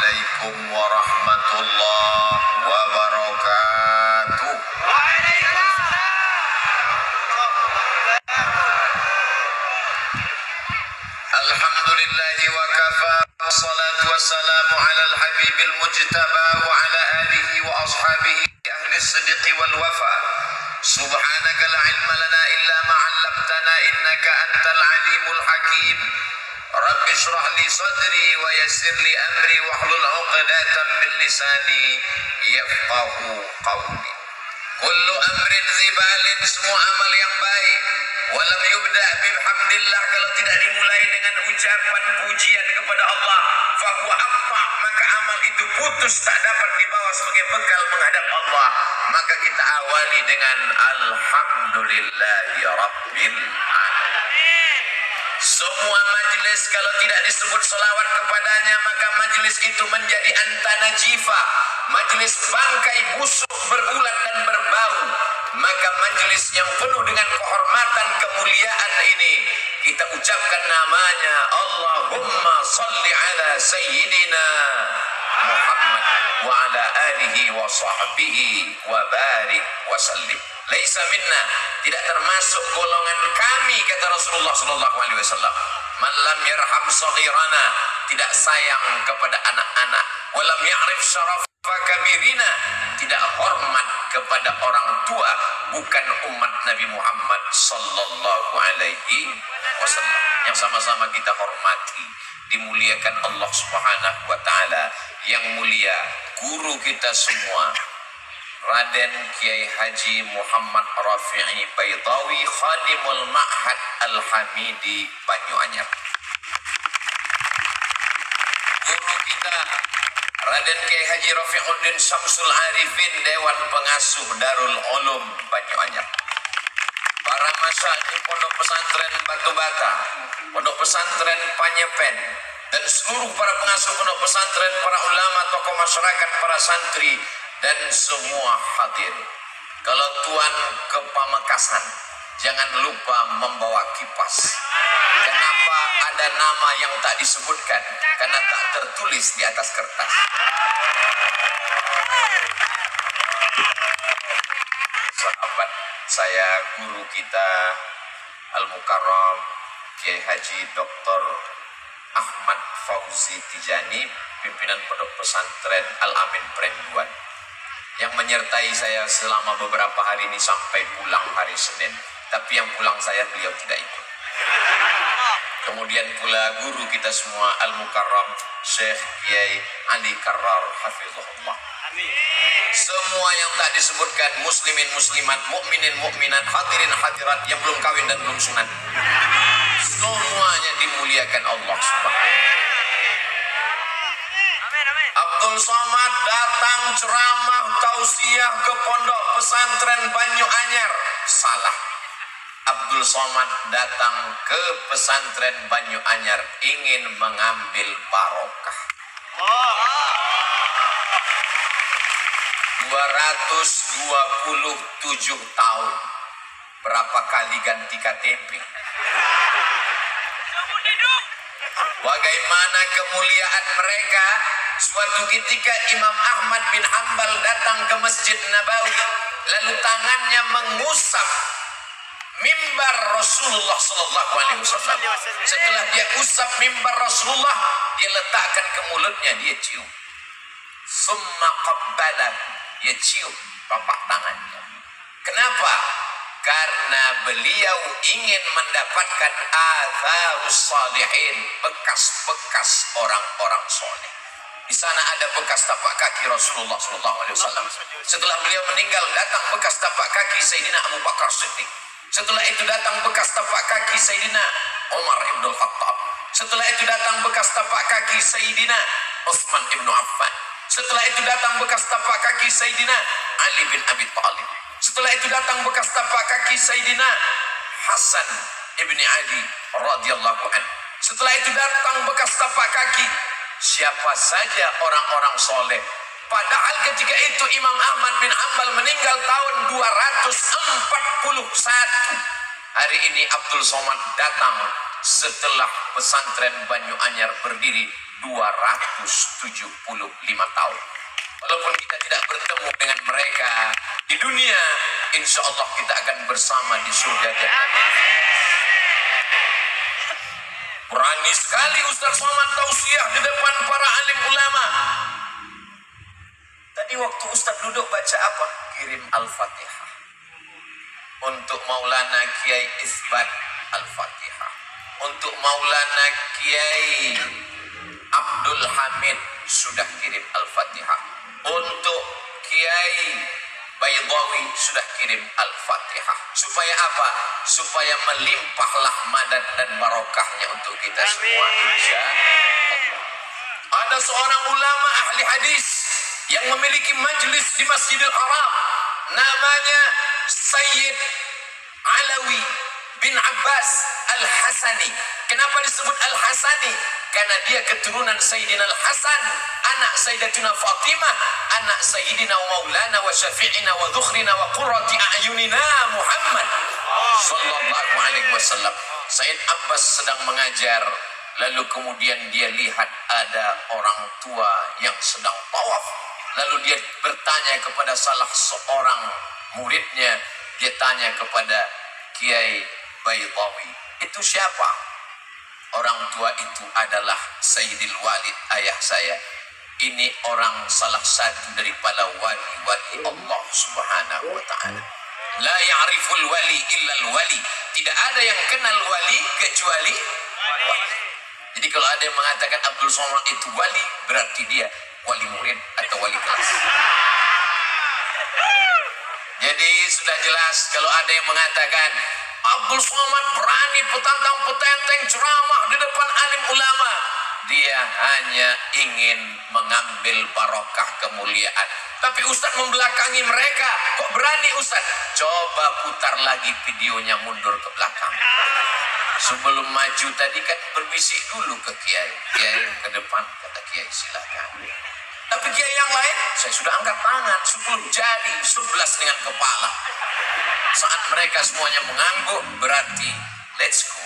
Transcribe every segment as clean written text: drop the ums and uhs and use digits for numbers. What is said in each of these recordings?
Assalamualaikum warahmatullahi wabarakatuh. Alhamdulillahi wa kafa, wassalatu wassalamu ala al-habibil mujtaba wa ala alihi wa ashabihi ahli sidqi wal wafa. Subhanaka la ilma lana illa ma 'allamtana innaka antal alimul hakim. Rabbi shrah li sadri wa yassir li amri wahlul 'uqdatam min lisani yafqahu qawli. Kullu amrin zibalin, semua amal yang baik, walam yubda bihamdillah, kalau tidak dimulai dengan ucapan pujian kepada Allah, fahuwa aqta, maka amal itu putus, tak dapat dibawa sebagai bekal menghadap Allah. Maka kita awali dengan alhamdulillahi rabbil alamin. Semua majlis kalau tidak disebut selawat kepadanya, maka majlis itu menjadi antana jifa, majlis bangkai busuk berulat dan berbau. Maka majlis yang penuh dengan kehormatan kemuliaan ini kita ucapkan namanya Allahumma salli ala sayyidina Muhammad wa ala alihi wa sahbihi wa barik wa sallim. Laisa minna, tidak termasuk golongan kami, kata Rasulullah sallallahu alaihi wasallam. Man lam yarham saghirana, tidak sayang kepada anak-anak, wa lam ya'rif syarafa kabirina, tidak hormat kepada orang tua, bukan umat Nabi Muhammad sallallahu alaihi wasallam. Yang sama-sama kita hormati, dimuliakan Allah Subhanahu wa taala. Yang mulia guru kita semua, Raden Kiai Haji Muhammad Rafi'i Baydawi, Khadimul Ma'had Al-Hamidi Banyuanyar. Guru kita Raden Kiai Haji Rafi'uddin Syamsul Arifin, Dewan Pengasuh Darul Ulum Banyuanyar. Para masyayikh Pondok Pesantren Batu Bata, Pondok Pesantren Panyepen, dan seluruh para pengasuh pondok pesantren, para ulama, tokoh masyarakat, para santri, dan semua hadir. Kalau tuan ke Pamekasan, jangan lupa membawa kipas. Kenapa ada nama yang tak disebutkan? Karena tak tertulis di atas kertas. Sahabat saya, guru kita Al-Mukarram Kiai Haji Dr. Ahmad Fauzi Tijani, pimpinan pondok pesantren Al-Amin Prenduan, yang menyertai saya selama beberapa hari ini sampai pulang hari Senin. Tapi yang pulang saya, beliau tidak ikut. Kemudian pula guru kita semua Al-Mukarram Syekh Kiai Ali Karrar Hafizahullah. Semua yang tak disebutkan, muslimin muslimat, mukminin mukminat, hadirin hadirat yang belum kawin dan belum sunat, semuanya dimuliakan Allah Subhanahu. Abdul Somad datang ceramah tausiah ke pondok pesantren Banyuanyar. Salah. Abdul Somad datang ke pesantren Banyuanyar ingin mengambil barokah. 227 tahun. Berapa kali ganti KTP? Bagaimana kemuliaan mereka? Suatu ketika Imam Ahmad bin Hanbal datang ke Masjid Nabawi, lalu tangannya mengusap mimbar Rasulullah sallallahu alaihi wasallam. Setelah dia usap mimbar Rasulullah, dia letakkan ke mulutnya, dia cium. Summa qabbala, dia cium tapak tangannya. Kenapa? Karena beliau ingin mendapatkan atharus salihin, bekas-bekas orang-orang soleh. Di sana ada bekas tapak kaki Rasulullah SAW. Setelah beliau meninggal, datang bekas tapak kaki Sayyidina Abu Bakar Siddiq. Setelah itu datang bekas tapak kaki Sayyidina Umar ibn Khattab. Setelah itu datang bekas tapak kaki Sayyidina Utsman ibn Affan. Setelah itu datang bekas tapak kaki Sayyidina Ali bin Abi Thalib. Setelah itu datang bekas tapak kaki Sayyidina Hasan ibn Ali radhiyallahu anhu. Setelah itu datang bekas tapak kaki siapa saja orang-orang soleh. Padahal ketika itu Imam Ahmad bin Hanbal meninggal tahun 241. Hari ini Abdul Somad datang setelah pesantren Banyuanyar berdiri 275 tahun. Walaupun kita tidak bertemu dengan mereka di dunia, insya Allah kita akan bersama di surga jannah. Berani sekali Ustaz Somad tausiah di depan para alim ulama. Tadi waktu Ustaz duduk baca apa? Kirim Al-Fatihah. Untuk Maulana Kiai Isbat Al-Fatihah. Untuk Maulana Kiai Abdul Hamid sudah kirim Al-Fatihah. Untuk Kiai Baydawi sudah kirim Al-Fatihah. Supaya apa? Supaya melimpahlah madad dan barokahnya untuk kita semua. Insya Allah. Ada seorang ulama ahli hadis yang memiliki majlis di Masjidil Haram. Namanya Sayyid Alawi bin Abbas Al-Hasani. Kenapa disebut Al-Hasani? Karena dia keturunan Sayyidina Al-Hasan, anak Sayyidatina Fatimah, anak Sayyidina Maulana wa Syafi'ina wa Dhukhrina wa Qurrati A'yunina Muhammad sallallahu alaihi wasallam. Sayyid Abbas sedang mengajar, lalu kemudian dia lihat ada orang tua yang sedang tawaf. Lalu dia bertanya kepada salah seorang muridnya, dia tanya kepada Kiai Baydawi, itu siapa? Orang tua itu adalah Sayyidil Walid, ayah saya. Ini orang salah satu daripada wali-wali Allah Subhanahu wa ta'ala. La ya'riful wali illal wali. Tidak ada yang kenal wali kecuali wali. Jadi kalau ada yang mengatakan Abdul Somad itu wali, berarti dia wali murid atau wali kelas. Jadi sudah jelas kalau ada yang mengatakan Abdul Somad berani petantang-petenteng ceramah di depan alim ulama, dia hanya ingin mengambil barokah kemuliaan. Tapi Ustaz membelakangi mereka. Kok berani Ustaz? Coba putar lagi videonya, mundur ke belakang. Sebelum maju tadi kan berbisik dulu ke Kiai. Kiai ke depan, kata Kiai silakan. Tapi Kiai yang lain, saya sudah angkat tangan 10 jari, 11 dengan kepala. Saat mereka semuanya mengangguk, berarti let's go.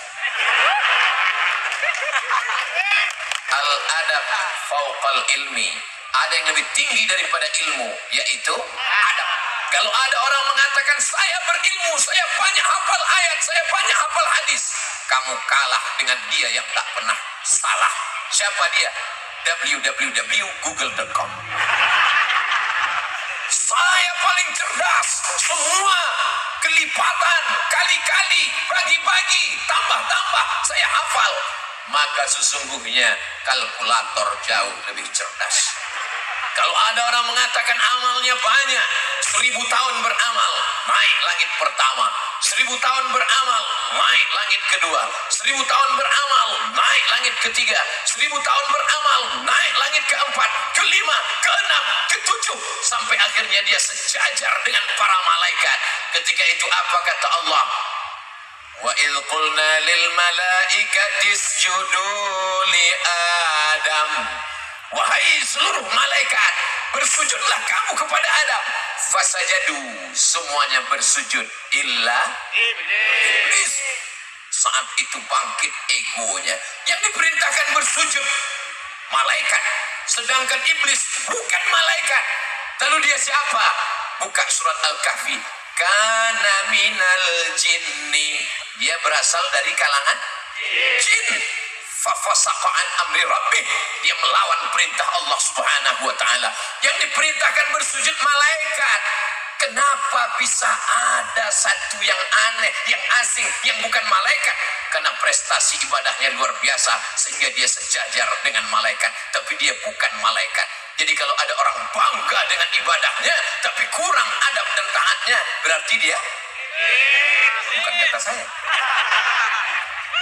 Al-adab fauqal ilmi. Ada yang lebih tinggi daripada ilmu, yaitu adab. Kalau ada orang mengatakan saya berilmu, saya banyak hafal ayat, saya banyak hafal hadis, kamu kalah dengan dia yang tak pernah salah. Siapa dia? www.google.com. Saya paling cerdas, semua kelipatan, kali-kali, bagi-bagi, tambah-tambah, saya hafal. Maka sesungguhnya kalkulator jauh lebih cerdas. Kalau ada orang mengatakan amalnya banyak, 1000 tahun beramal, naik langit pertama. 1000 tahun beramal, naik langit kedua. 1000 tahun beramal, naik langit ketiga. 1000 tahun beramal, naik langit keempat, kelima, keenam, ketujuh. Sampai akhirnya dia sejajar dengan para malaikat. Ketika itu apa kata Allah? Wa idh qulna lil malaikati isjudu li Adam. Wahai seluruh malaikat, bersujudlah kamu kepada Adam. Fasajadu, semuanya bersujud, illa iblis. Saat itu bangkit egonya. Yang diperintahkan bersujud malaikat, sedangkan iblis bukan malaikat. Lalu dia siapa? Buka surat Al-Kahfi. Kana minal jinni. Dia berasal dari kalangan jin. Fafasaqa'an amri rabbih. Dia melawan perintah Allah Subhanahu wa ta'ala. Yang diperintahkan bersujud malaikat. Kenapa bisa ada satu yang aneh, yang asing, yang bukan malaikat? Karena prestasi ibadahnya luar biasa sehingga dia sejajar dengan malaikat, tapi dia bukan malaikat. Jadi kalau ada orang bangga dengan ibadahnya tapi kurang adab dan taatnya, berarti dia bukan kata saya.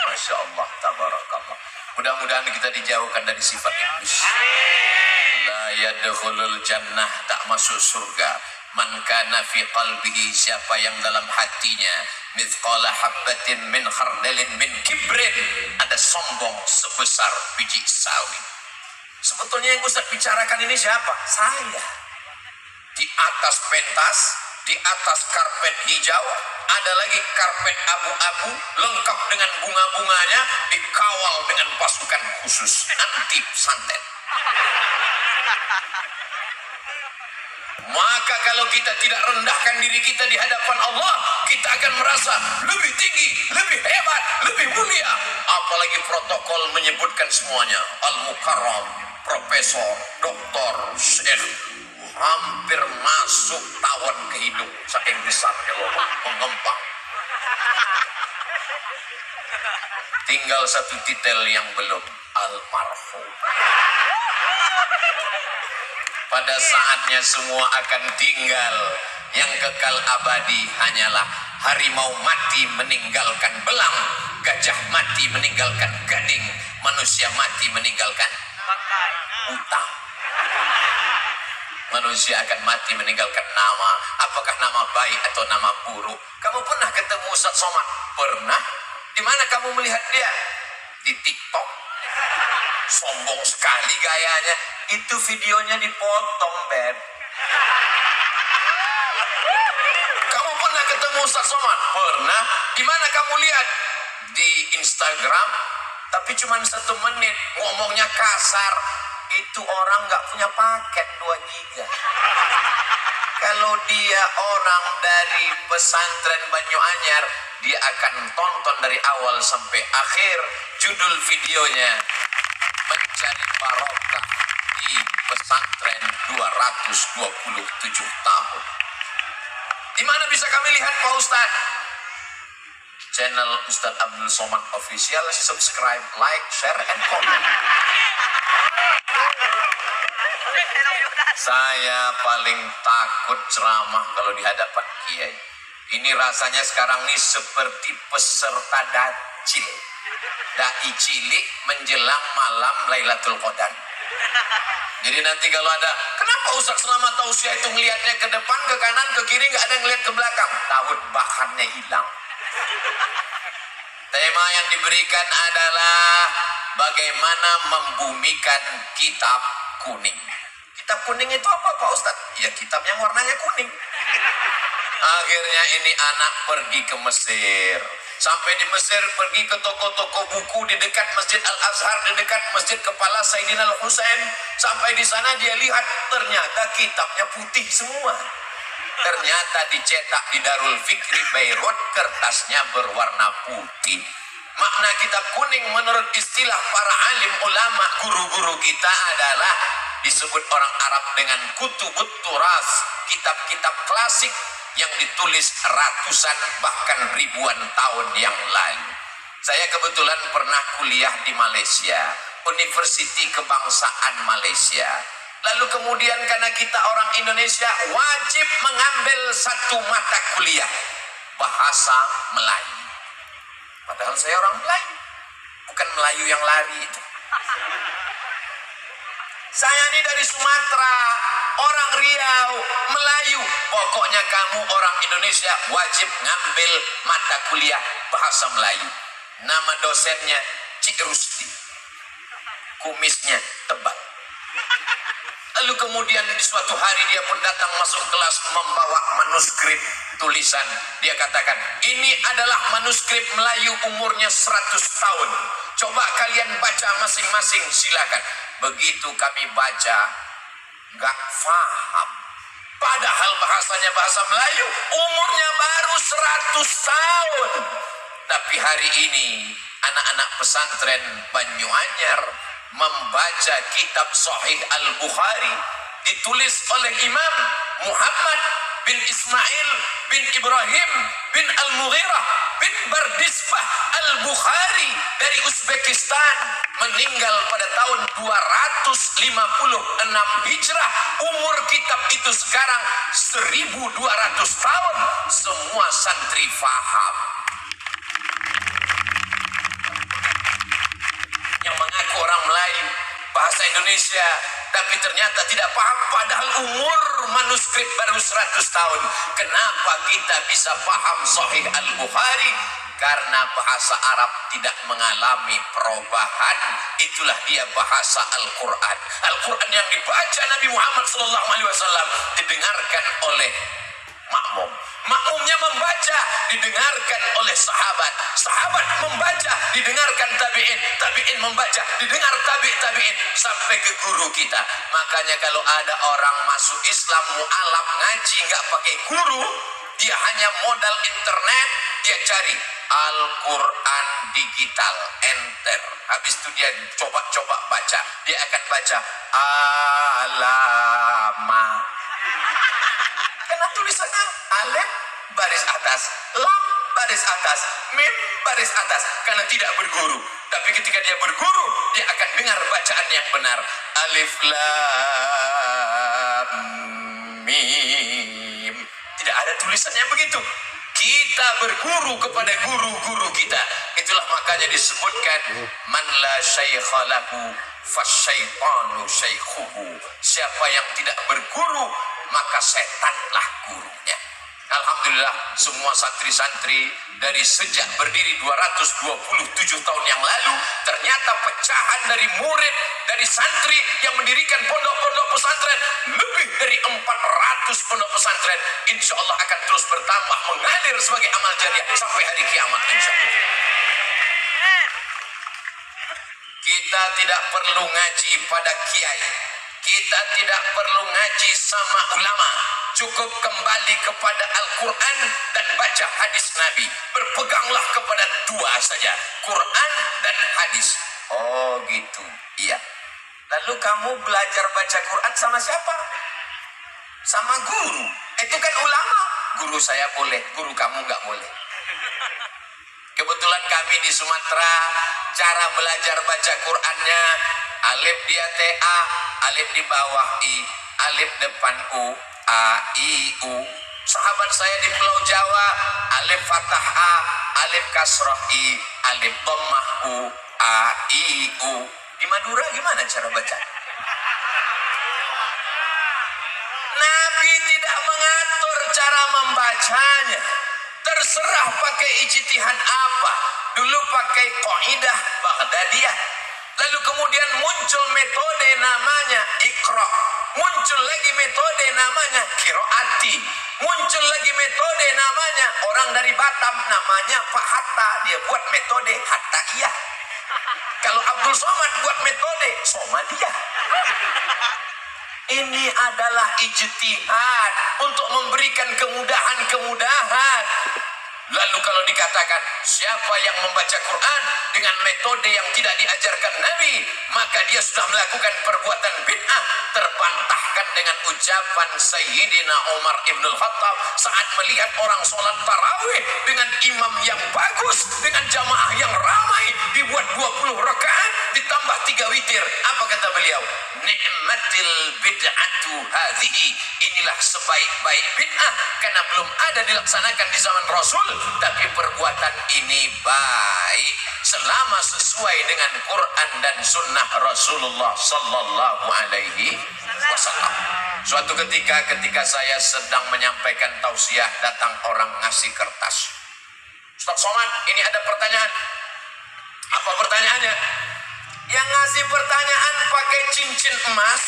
Masya Allah, tabarakallah. Mudah-mudahan kita dijauhkan dari sifat iblis. La yadkhulul jannah, tak masuk surga. Man kana fi qalbihi, siapa yang dalam hatinya mithqala habbatin min khardalin min kibrin, ada sombong sebesar biji sawi. Sebetulnya yang Ustaz bicarakan ini siapa? Saya. Di atas pentas, Di atas karpet hijau ada lagi karpet abu-abu lengkap dengan bunga-bunganya, dikawal dengan pasukan khusus anti santet. Maka kalau kita tidak rendahkan diri kita di hadapan Allah, kita akan merasa lebih tinggi, lebih hebat, lebih mulia. Apalagi protokol menyebutkan semuanya. Al-Mukarram, profesor, doktor, syekh, hampir masuk tawon ke hidung. Saking besarnya loh, mengempang. Tinggal satu titel yang belum, almarhum. Pada saatnya semua akan tinggal. Yang kekal abadi hanyalah harimau mati meninggalkan belang, gajah mati meninggalkan gading, manusia mati meninggalkan utang. Manusia akan mati meninggalkan nama. Apakah nama baik atau nama buruk? Kamu pernah ketemu Ustaz Somad? Pernah. Di mana kamu melihat dia? Di TikTok. Sombong sekali gayanya. Itu videonya dipotong, Beb. Kamu pernah ketemu Ustaz Somad? Pernah. Di mana kamu lihat? Di Instagram. Tapi cuma 1 menit. Ngomongnya kasar. Itu orang nggak punya paket 2 giga. Kalau dia orang dari pesantren Banyu-Anyar, dia akan tonton dari awal sampai akhir. Judul videonya, mencari barokah di pesantren 227 tahun. Di mana bisa kami lihat Pak Ustaz? Channel Ustaz Abdul Somad Official. Subscribe, like, share, and comment. Saya paling takut ceramah kalau di hadapan kiai. Ini rasanya sekarang nih seperti peserta dacil. Dai cilik menjelang malam Lailatul Qadar. Jadi nanti kalau ada, kenapa Ustaz selama tausiah itu ngelihatnya ke depan, ke kanan, ke kiri, nggak ada ngelihat ke belakang? Takut bahannya hilang. Tema yang diberikan adalah bagaimana membumikan kitab kuning. Kitab kuning itu apa Pak Ustaz? Ya kitab yang warnanya kuning. Akhirnya ini anak pergi ke Mesir. Sampai di Mesir pergi ke toko-toko buku di dekat Masjid Al-Azhar, di dekat Masjid Kepala Sayyidina Al-Husain. Sampai di sana dia lihat ternyata kitabnya putih semua. Ternyata dicetak di Darul Fikri Beirut, kertasnya berwarna putih. Makna kitab kuning menurut istilah para alim ulama, guru-guru kita adalah disebut orang Arab dengan kutubut turas, kitab-kitab klasik yang ditulis ratusan bahkan ribuan tahun yang lalu. Saya kebetulan pernah kuliah di Malaysia, Universiti Kebangsaan Malaysia. Lalu kemudian karena kita orang Indonesia wajib mengambil satu mata kuliah, bahasa Melayu. Padahal saya orang Melayu, bukan Melayu yang lari itu. Saya ini dari Sumatera, orang Riau, Melayu. Pokoknya kamu orang Indonesia wajib ngambil mata kuliah bahasa Melayu. Nama dosennya Cik Rusdi. Kumisnya tebal. Lalu kemudian di suatu hari dia pun datang masuk kelas membawa manuskrip tulisan. Dia katakan, ini adalah manuskrip Melayu umurnya 100 tahun. Coba kalian baca masing-masing, silakan. Begitu kami baca, nggak paham. Padahal bahasanya bahasa Melayu, umurnya baru 100 tahun. Tapi hari ini, anak-anak pesantren Banyu-Anyar membaca kitab Sahih Al-Bukhari, ditulis oleh Imam Muhammad bin Ismail bin Ibrahim bin Al-Mughirah bin Bardisbah Al-Bukhari dari Uzbekistan, meninggal pada tahun 256 Hijrah. Umur kitab itu sekarang 1200 tahun. Semua santri faham. Yang mengaku orang Melayu, bahasa Indonesia, tapi ternyata tidak paham, padahal umur manuskrip baru 100 tahun. Kenapa kita bisa paham Sahih Al-Bukhari? Karena bahasa Arab tidak mengalami perubahan. Itulah dia bahasa Al-Quran. Al-Quran yang dibaca Nabi Muhammad SAW didengarkan oleh makmum makmum. Makmumnya membaca, didengarkan oleh sahabat. Sahabat membaca, didengarkan tabi'in. Tabi'in membaca, didengar tabi'in. Sampai ke guru kita. Makanya kalau ada orang masuk Islam, mu'alaf, ngaji, nggak pakai guru, dia hanya modal internet, dia cari Al-Quran digital, enter. Habis itu dia coba-coba baca. Dia akan baca alama. Karena tulisannya alif baris atas, lam baris atas, mim baris atas. Karena tidak berguru. Tapi ketika dia berguru, dia akan dengar bacaan yang benar. Alif lam mim. Tidak ada tulisannya begitu. Kita berguru kepada guru-guru kita. Itulah makanya disebutkan man la syaikha lahu fasyaitanu syaikhuhu. Siapa yang tidak berguru, maka setanlah gurunya. Alhamdulillah semua santri-santri dari sejak berdiri 227 tahun yang lalu, ternyata pecahan dari murid, dari santri yang mendirikan pondok-pondok pesantren, lebih dari 400 pondok pesantren, insya Allah akan terus bertambah mengalir sebagai amal jariah sampai hari kiamat insya Allah. Kita tidak perlu ngaji pada kiai, kita tidak perlu ngaji sama ulama. Cukup kembali kepada Al-Quran dan baca hadis Nabi. Berpeganglah kepada dua saja, Quran dan hadis. Oh gitu, iya. Lalu kamu belajar baca Quran sama siapa? Sama guru. Itu kan ulama. Guru saya boleh, guru kamu nggak boleh. Kebetulan kami di Sumatera, cara belajar baca Qurannya, alif di A, alif di bawah I, alif depan U, A, I, U. Sahabat saya di Pulau Jawa, alif fathah A, alif kasroh I, alif dhammah U, A, I, U. Di Madura gimana cara baca? Nabi tidak mengatur cara membacanya. Terserah pakai ijtihad apa. Dulu pakai qaidah Baghdadiyah. Lalu kemudian muncul metode namanya Iqra. Muncul lagi metode namanya Qiraati. Muncul lagi metode namanya orang dari Batam namanya Pak Hatta. Dia buat metode Hattaiyah. Kalau Abdul Somad buat metode Somadiyah. Ini adalah ijtihad untuk memberikan kemudahan-kemudahan. Lalu kalau dikatakan siapa yang membaca Quran dengan metode yang tidak diajarkan Nabi, maka dia sudah melakukan perbuatan bid'ah. Terbantahkan dengan ucapan Sayyidina Umar Ibn Khattab saat melihat orang sholat tarawih dengan imam yang bagus, dengan jamaah yang ramai, dibuat 20 rakaat ditambah 3 witir. Apa kata beliau? Ni'matil bid'atu hadhihi. Inilah sebaik-baik bid'ah karena belum ada dilaksanakan di zaman Rasul, tapi perbuatan ini baik selama sesuai dengan Quran dan sunnah Rasulullah sallallahu alaihi wasallam. Suatu ketika saya sedang menyampaikan tausiah, datang orang ngasih kertas. Ustaz Somad, ini ada pertanyaan. Apa pertanyaannya? Yang ngasih pertanyaan pakai cincin emas.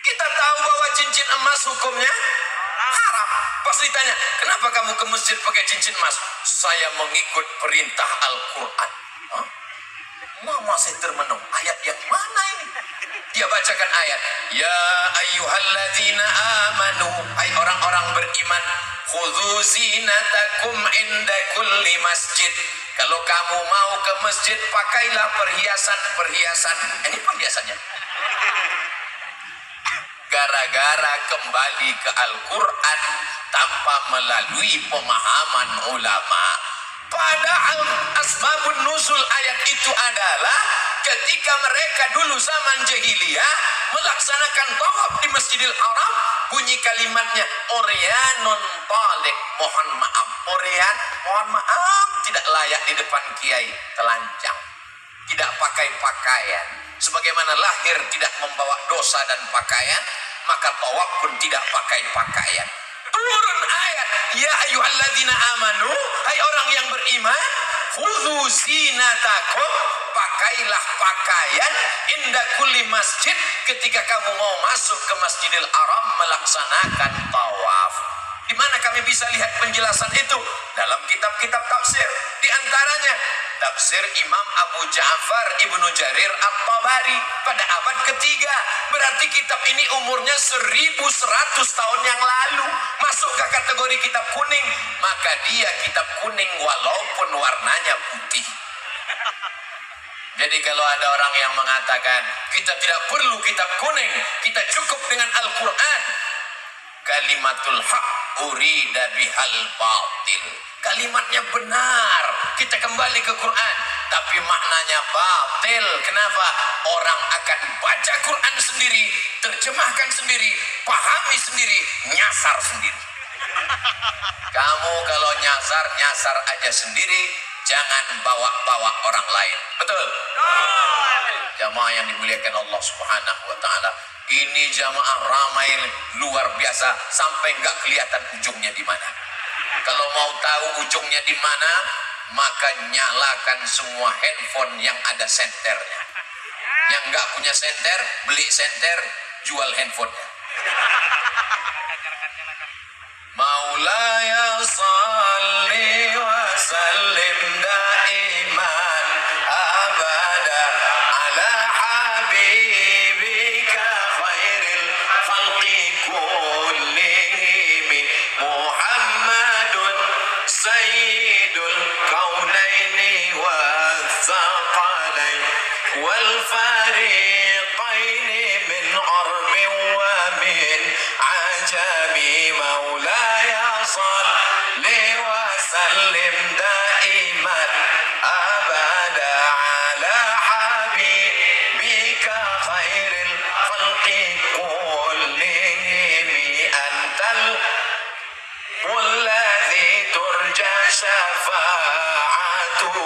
Kita tahu bahwa cincin emas hukumnya haram. Pas ditanya, kenapa kamu ke masjid pakai cincin emas? Saya mengikut perintah Al-Quran. Masih termenung. Ayat yang mana ini? Dia bacakan ayat. Ya ayyuhalladzina amanu. Hai orang-orang beriman. Khudhu zinatakum inda kulli masjid. Kalau kamu mau ke masjid, pakailah perhiasan-perhiasan. Ini perhiasannya. Gara-gara kembali ke Al-Quran tanpa melalui pemahaman ulama. Padahal asbabun nuzul ayat itu adalah ketika mereka dulu zaman jahiliyah melaksanakan tawaf di Masjidil Haram, bunyi kalimatnya Oryanun talik, mohon maaf. Oryan, mohon maaf, tidak layak di depan kiai, telanjang, tidak pakai pakaian. Sebagaimana lahir tidak membawa dosa dan pakaian, maka tawaf pun tidak pakai pakaian. Turun ayat, ya ayyuhalladzina amanu, hai orang yang beriman, khudhu zinatakum, pakailah pakaian inda kulli masjid, ketika kamu mau masuk ke Masjidil Haram melaksanakan tawaf. Di mana kami bisa lihat penjelasan itu? Dalam kitab-kitab tafsir. Di antaranya tafsir Imam Abu Ja'far Ibnu Jarir At-Tabari pada abad ketiga. Berarti kitab ini umurnya 1100 tahun yang lalu. Masuk ke kategori kitab kuning. Maka dia kitab kuning walaupun warnanya putih. Jadi kalau ada orang yang mengatakan kita tidak perlu kitab kuning, kita cukup dengan Al-Quran. Kalimatul haq urida bihal batil. Kalimatnya benar, kita kembali ke Quran, tapi maknanya batil. Kenapa? Orang akan baca Quran sendiri, terjemahkan sendiri, pahami sendiri, nyasar sendiri. Kamu kalau nyasar, nyasar aja sendiri, jangan bawa-bawa orang lain. Betul? Jamaah yang dimuliakan Allah Subhanahu wa ta'ala, ini jamaah ramai luar biasa sampai nggak kelihatan ujungnya di mana. Kalau mau tahu ujungnya di mana, maka nyalakan semua handphone yang ada senternya. Yang nggak punya senter, beli senter, jual handphonenya. Maulaya salli wa sallim daiman abada ala habibika khairil khalqi kullihim Muhammadun sayyidul kaunaini wa thaqalain wal fariqaini min arbin wa min ajami maulaya salli wa sallim daiman abada ala habibika khairil khalqi kullihim antal والذي ترجى شفاعته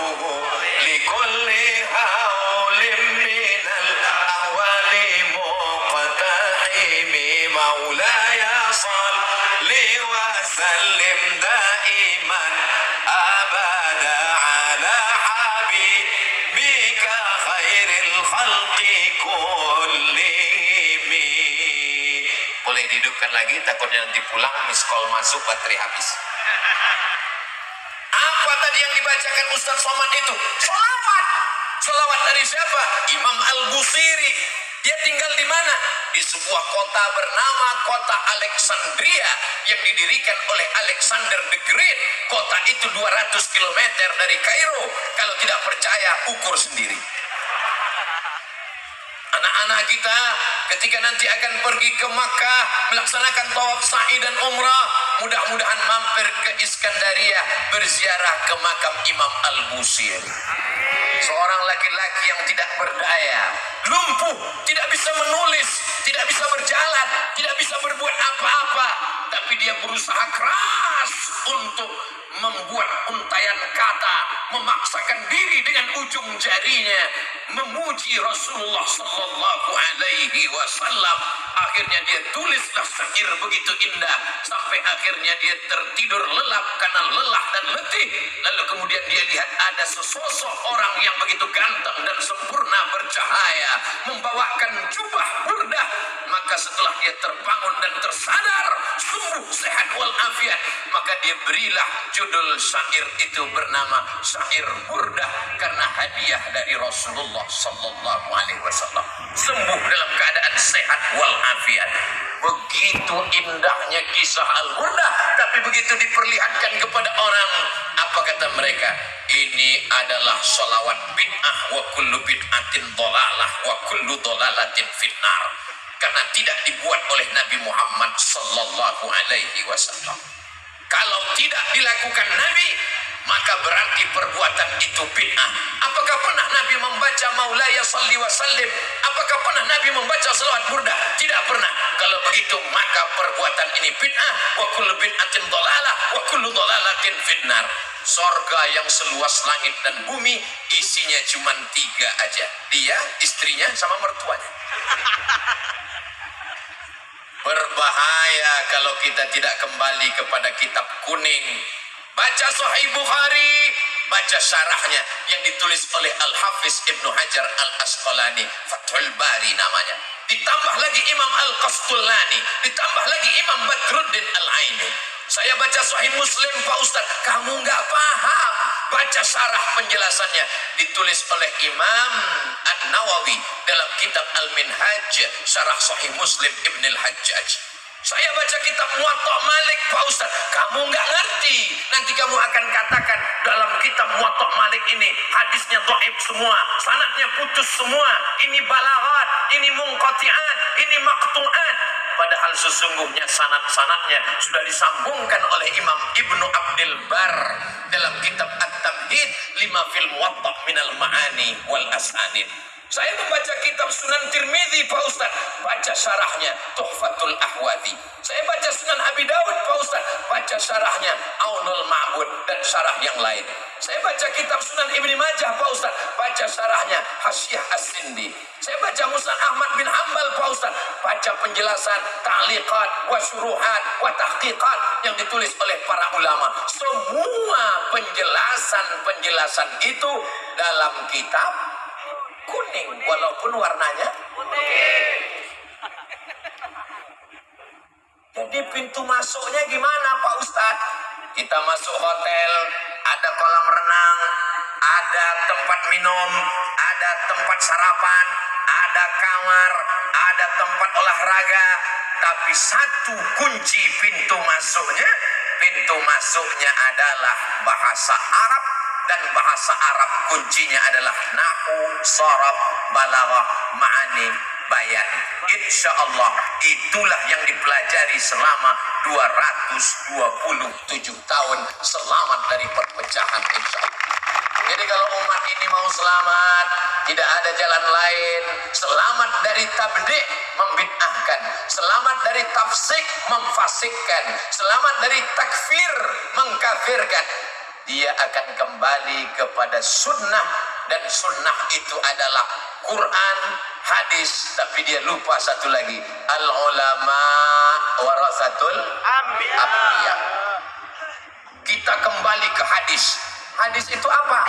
لكل هول من الأهوال مقتحم مولاي صل وسلم دائما أبدا على حبيبك خير الخلق كلهم. Boleh dihidupkan lagi, takutnya nanti pulang miss call masuk baterai habis. Apa tadi yang dibacakan Ustaz Somad itu? Sholawat. Sholawat dari siapa? Imam Al-Busiri. Dia tinggal di mana? Di sebuah kota bernama kota Alexandria yang didirikan oleh Alexander the Great. Kota itu 200 km dari Kairo. Kalau tidak percaya, ukur sendiri. Anak-anak kita ketika nanti akan pergi ke Makkah melaksanakan tawaf sa'i dan umrah, mudah-mudahan mampir ke Iskandaria berziarah ke makam Imam Al-Busiri. Seorang laki-laki yang tidak berdaya, lumpuh, tidak bisa menulis, tidak bisa berjalan, tidak bisa berbuat apa-apa, tapi dia berusaha keras untuk membuat untayan kata, memaksakan diri dengan ujung jarinya memuji Rasulullah sallallahu alaihi wasallam. Akhirnya dia tulislah syair begitu indah sampai akhirnya dia tertidur lelap karena lelah dan letih. Lalu kemudian dia lihat ada sesosok orang yang begitu ganteng dan sempurna bercahaya membawakan jubah burdah. Maka setelah dia terbangun dan tersadar sembuh sehat walafiat, maka dia berilah judul syair itu bernama syair burdah karena hadiah dari Rasulullah sallallahu alaihi wasallam. Sembuh dalam keadaan sehat walafiat. Begitu indahnya kisah Al-Burdah, tapi begitu diperlihatkan kepada orang, apa kata mereka? Ini adalah sholawat bid'ah, wa kullu bid'atin dhalalah wa kullu dhalalatin finnar. Karena tidak dibuat oleh Nabi Muhammad sallallahu alaihi wasallam. Kalau tidak dilakukan Nabi, maka berarti perbuatan itu bid'ah. Apakah pernah Nabi membaca Maulaya salli wa sallim? Apakah pernah Nabi membaca selawat burdah? Tidak pernah. Kalau begitu maka perbuatan ini bid'ah. Wa kullu bid'atin dhalalah wa kullu dhalalatin finnar. Sorga yang seluas langit dan bumi isinya cuma 3 aja. Dia, istrinya, sama mertuanya. Berbahaya kalau kita tidak kembali kepada kitab kuning. Baca Sahih Bukhari, baca syarahnya yang ditulis oleh Al-Hafiz Ibnu Hajar Al-Asqalani, Fathul Bari namanya. ditambah lagi Imam Al-Qastullani, ditambah lagi Imam Badruddin Al-Aini. Saya baca Sahih Muslim, Pak Ustadz, kamu nggak paham. Baca syarah penjelasannya, ditulis oleh Imam An-Nawawi dalam kitab Al-Minhaj, syarah Sahih Muslim Ibn Al-Hajjaj. Saya baca kitab Muwatta Malik, Pak Ustadz, kamu nggak ngerti. Nanti kamu akan katakan dalam kitab Muwatta Malik ini hadisnya dhaif semua, sanadnya putus semua, ini balaghat, ini munqati'at, ini maqtu'at. Padahal sesungguhnya sanad-sanadnya sudah disambungkan oleh Imam Ibnu Abdil Bar dalam kitab At-Tamhid lima fil Muwatta minal ma'ani wal asanid. Saya membaca kitab Sunan Tirmidzi, Pak Ustaz, baca syarahnya Tuhfatul Ahwadi. Saya baca Sunan Abi Dawud, Pak Ustaz, baca syarahnya Aunul Ma'bud dan syarah yang lain. Saya baca kitab Sunan Ibni Majah, Pak Ustaz, baca syarahnya Hasyiah As-Sindi. Saya baca Musnad Ahmad bin Hanbal, Pak Ustaz, baca penjelasan ta'liqat wa syuruhat wa tahqiqat yang ditulis oleh para ulama. Semua penjelasan itu dalam kitab kuning, walaupun warnanya putih. Jadi pintu masuknya gimana, Pak Ustadz? Kita masuk hotel, ada kolam renang, ada tempat minum, ada tempat sarapan, ada kamar, ada tempat olahraga. Tapi satu kunci pintu masuknya adalah bahasa Arab. Dan bahasa Arab kuncinya adalah nahwu, sharaf, balaghah, ma'ani, bayan. Insya Allah itulah yang dipelajari selama 227 tahun. Selamat dari perpecahan, insya Allah. Jadi kalau umat ini mau selamat, tidak ada jalan lain. Selamat dari tabdi' membid'ahkan, selamat dari tafsik memfasikkan, selamat dari takfir mengkafirkan. Dia akan kembali kepada sunnah, dan sunnah itu adalah Quran, hadis. Tapi dia lupa satu lagi, al ulama warasatul anbiya. Kita kembali ke hadis. Hadis itu apa?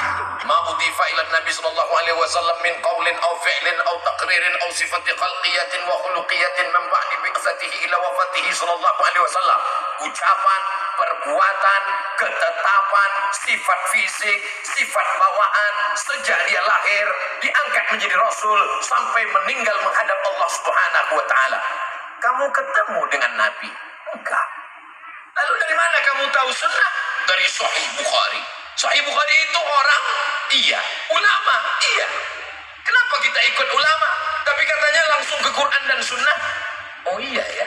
Ma udhifa ila Nabi sallallahu alaihi wasallam min qaulin aw fi'lin aw taqririn aw sifati khalqiyatin wa khuluqiyatin min ba'di bi'tsatihi ila wafatihi sallallahu alaihi wasallam. Ucapan, perbuatan, ketetapan, sifat fisik, sifat bawaan sejak dia lahir diangkat menjadi rasul sampai meninggal menghadap Allah Subhanahu wa taala. Kamu ketemu dengan Nabi? Enggak. Lalu dari mana kamu tahu sunnah? Dari Sahih Bukhari. Sahih Bukhari itu orang? Iya. Ulama? Iya. Kenapa kita ikut ulama? Tapi katanya langsung ke Quran dan sunnah? Oh iya ya.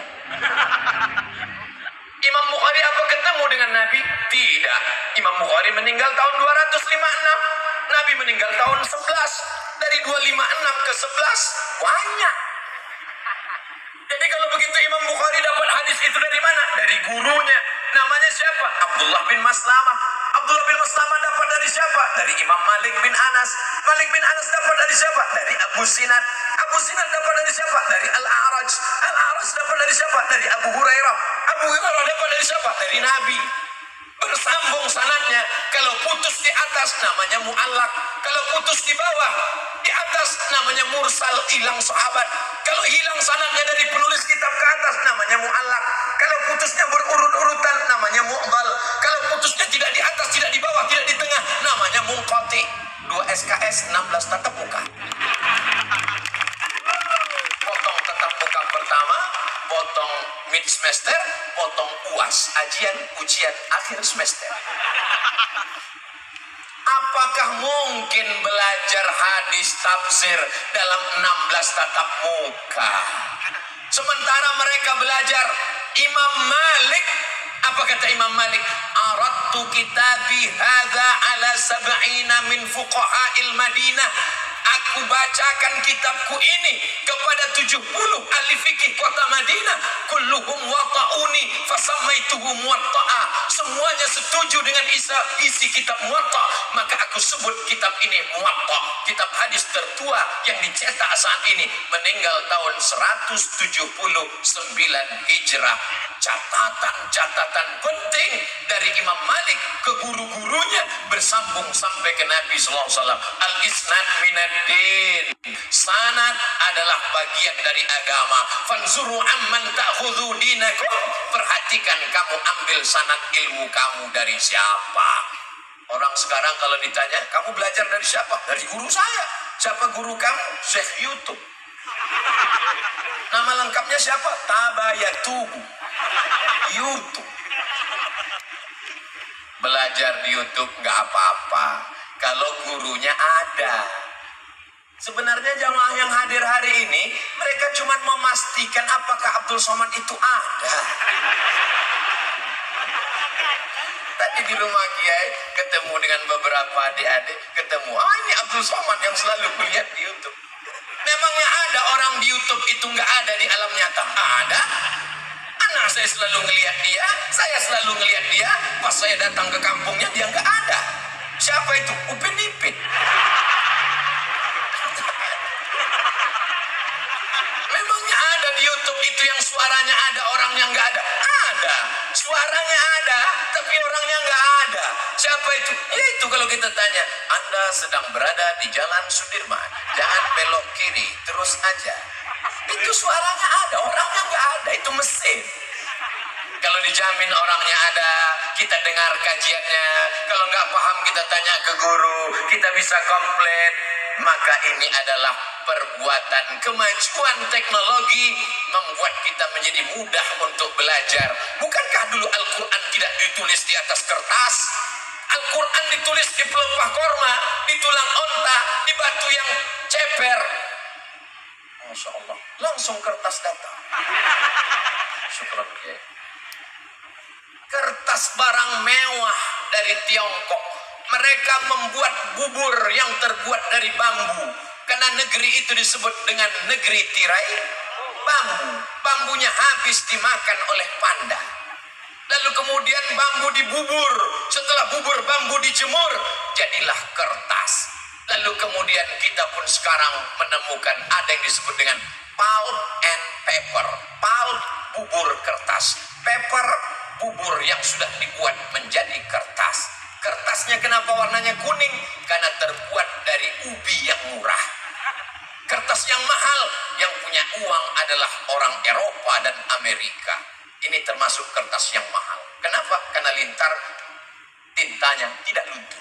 Imam Bukhari apa ketemu dengan Nabi? Tidak. Imam Bukhari meninggal tahun 256. Nabi meninggal tahun 11. Dari 256 ke 11 banyak. Jadi kalau begitu Imam Bukhari dapat hadis itu dari mana? Dari gurunya. Namanya siapa? Abdullah bin Maslamah. Abdullah bin Maslamah dapat dari siapa? Dari Imam Malik bin Anas. Malik bin Anas dapat dari siapa? Dari Abu Sinad. Abu Sinad dapat dari siapa? Dari Al-A'raj. Al-A'raj dapat dari siapa? Dari Abu Hurairah. Abu Hurairah dapat dari siapa? Dari Nabi. Bersambung sanadnya. Kalau putus di atas namanya mu'allaq. Kalau putus di bawah, di atas namanya mursal, hilang sahabat. Kalau hilang sanadnya dari penulis kitab ke atas namanya mu'allaq. Kalau putusnya berurut-urutan namanya mu'dal. Kalau putusnya tidak di atas, tidak di bawah, tidak di tengah namanya munqati. 2 SKS 16 tatap muka. Potong tatap muka pertama, potong mid semester, potong UAS, ujian akhir semester. Apakah mungkin belajar hadis tafsir dalam 16 tatap muka? Sementara mereka belajar Imam Malik. Apa kata Imam Malik? Aradtu kitabi hadza ala sab'ina min fuqaha'il Madinah. Aku bacakan kitabku ini kepada 70 ahli fikih kota Madinah. Kulluhum wata'uni fasammaituhu muwatta'a. Semuanya setuju dengan isi kitab Muwatta, maka aku sebut kitab ini Muwatta. Kitab hadis tertua yang dicetak saat ini, meninggal tahun 179 Hijrah. Catatan-catatan penting dari Imam Malik ke guru-gurunya bersambung sampai ke Nabi SAW. Al-isnad minad-din. Sanad adalah bagian dari agama. Fanzuru amman ta'khudhu dinakum. Perhatikan kamu ambil sanad ilmu kamu dari siapa. Orang sekarang kalau ditanya, kamu belajar dari siapa? Dari guru saya. Siapa guru kamu? Syekh YouTube. Nama lengkapnya siapa? Tabayatubu. YouTube. Belajar di YouTube nggak apa-apa kalau gurunya ada. Sebenarnya jamaah yang hadir hari ini, mereka cuma memastikan apakah Abdul Somad itu ada. Tadi di rumah Kiai ketemu dengan beberapa adik-adik, ketemu, ini Abdul Somad yang selalu kulihat di YouTube. Memangnya ada orang di YouTube itu nggak ada di alam nyata? Ada. Anak saya selalu ngelihat dia, saya selalu ngelihat dia. Pas saya datang ke kampungnya dia nggak ada. Siapa itu? Upin Ipin. Memangnya ada di YouTube itu yang suaranya ada, orangnya nggak ada? Ada. Suaranya ada, tapi orangnya nggak ada. Siapa itu? Ya itu kalau kita tanya, Anda sedang berada di Jalan Sudirman, jangan belok kiri, terus aja. Itu suaranya ada, orangnya nggak ada. Itu mesin. Kalau dijamin orangnya ada, kita dengar kajiannya. Kalau nggak paham kita tanya ke guru, kita bisa komplain. Maka ini adalah perbuatan kemajuan teknologi membuat kita menjadi mudah untuk belajar. Bukankah dulu Al-Quran tidak ditulis di atas kertas? Al-Quran ditulis di pelepah korma, di tulang onta, di batu yang ceper. Masya Allah, langsung kertas datang. Syukur ya. Kertas barang mewah dari Tiongkok. Mereka membuat bubur yang terbuat dari bambu. Karena negeri itu disebut dengan negeri tirai bambu. Bambunya habis dimakan oleh panda. Lalu kemudian bambu dibubur. Setelah bubur bambu dijemur, jadilah kertas. Lalu kemudian kita pun sekarang menemukan ada yang disebut dengan pulp and paper. Pulp, bubur kertas. Paper, bubur yang sudah dibuat menjadi kertas. Kertasnya kenapa warnanya kuning? Karena terbuat dari ubi yang murah. Kertas yang mahal, yang punya uang adalah orang Eropa dan Amerika. Ini termasuk kertas yang mahal. Kenapa? Karena lintar tintanya tidak luntur.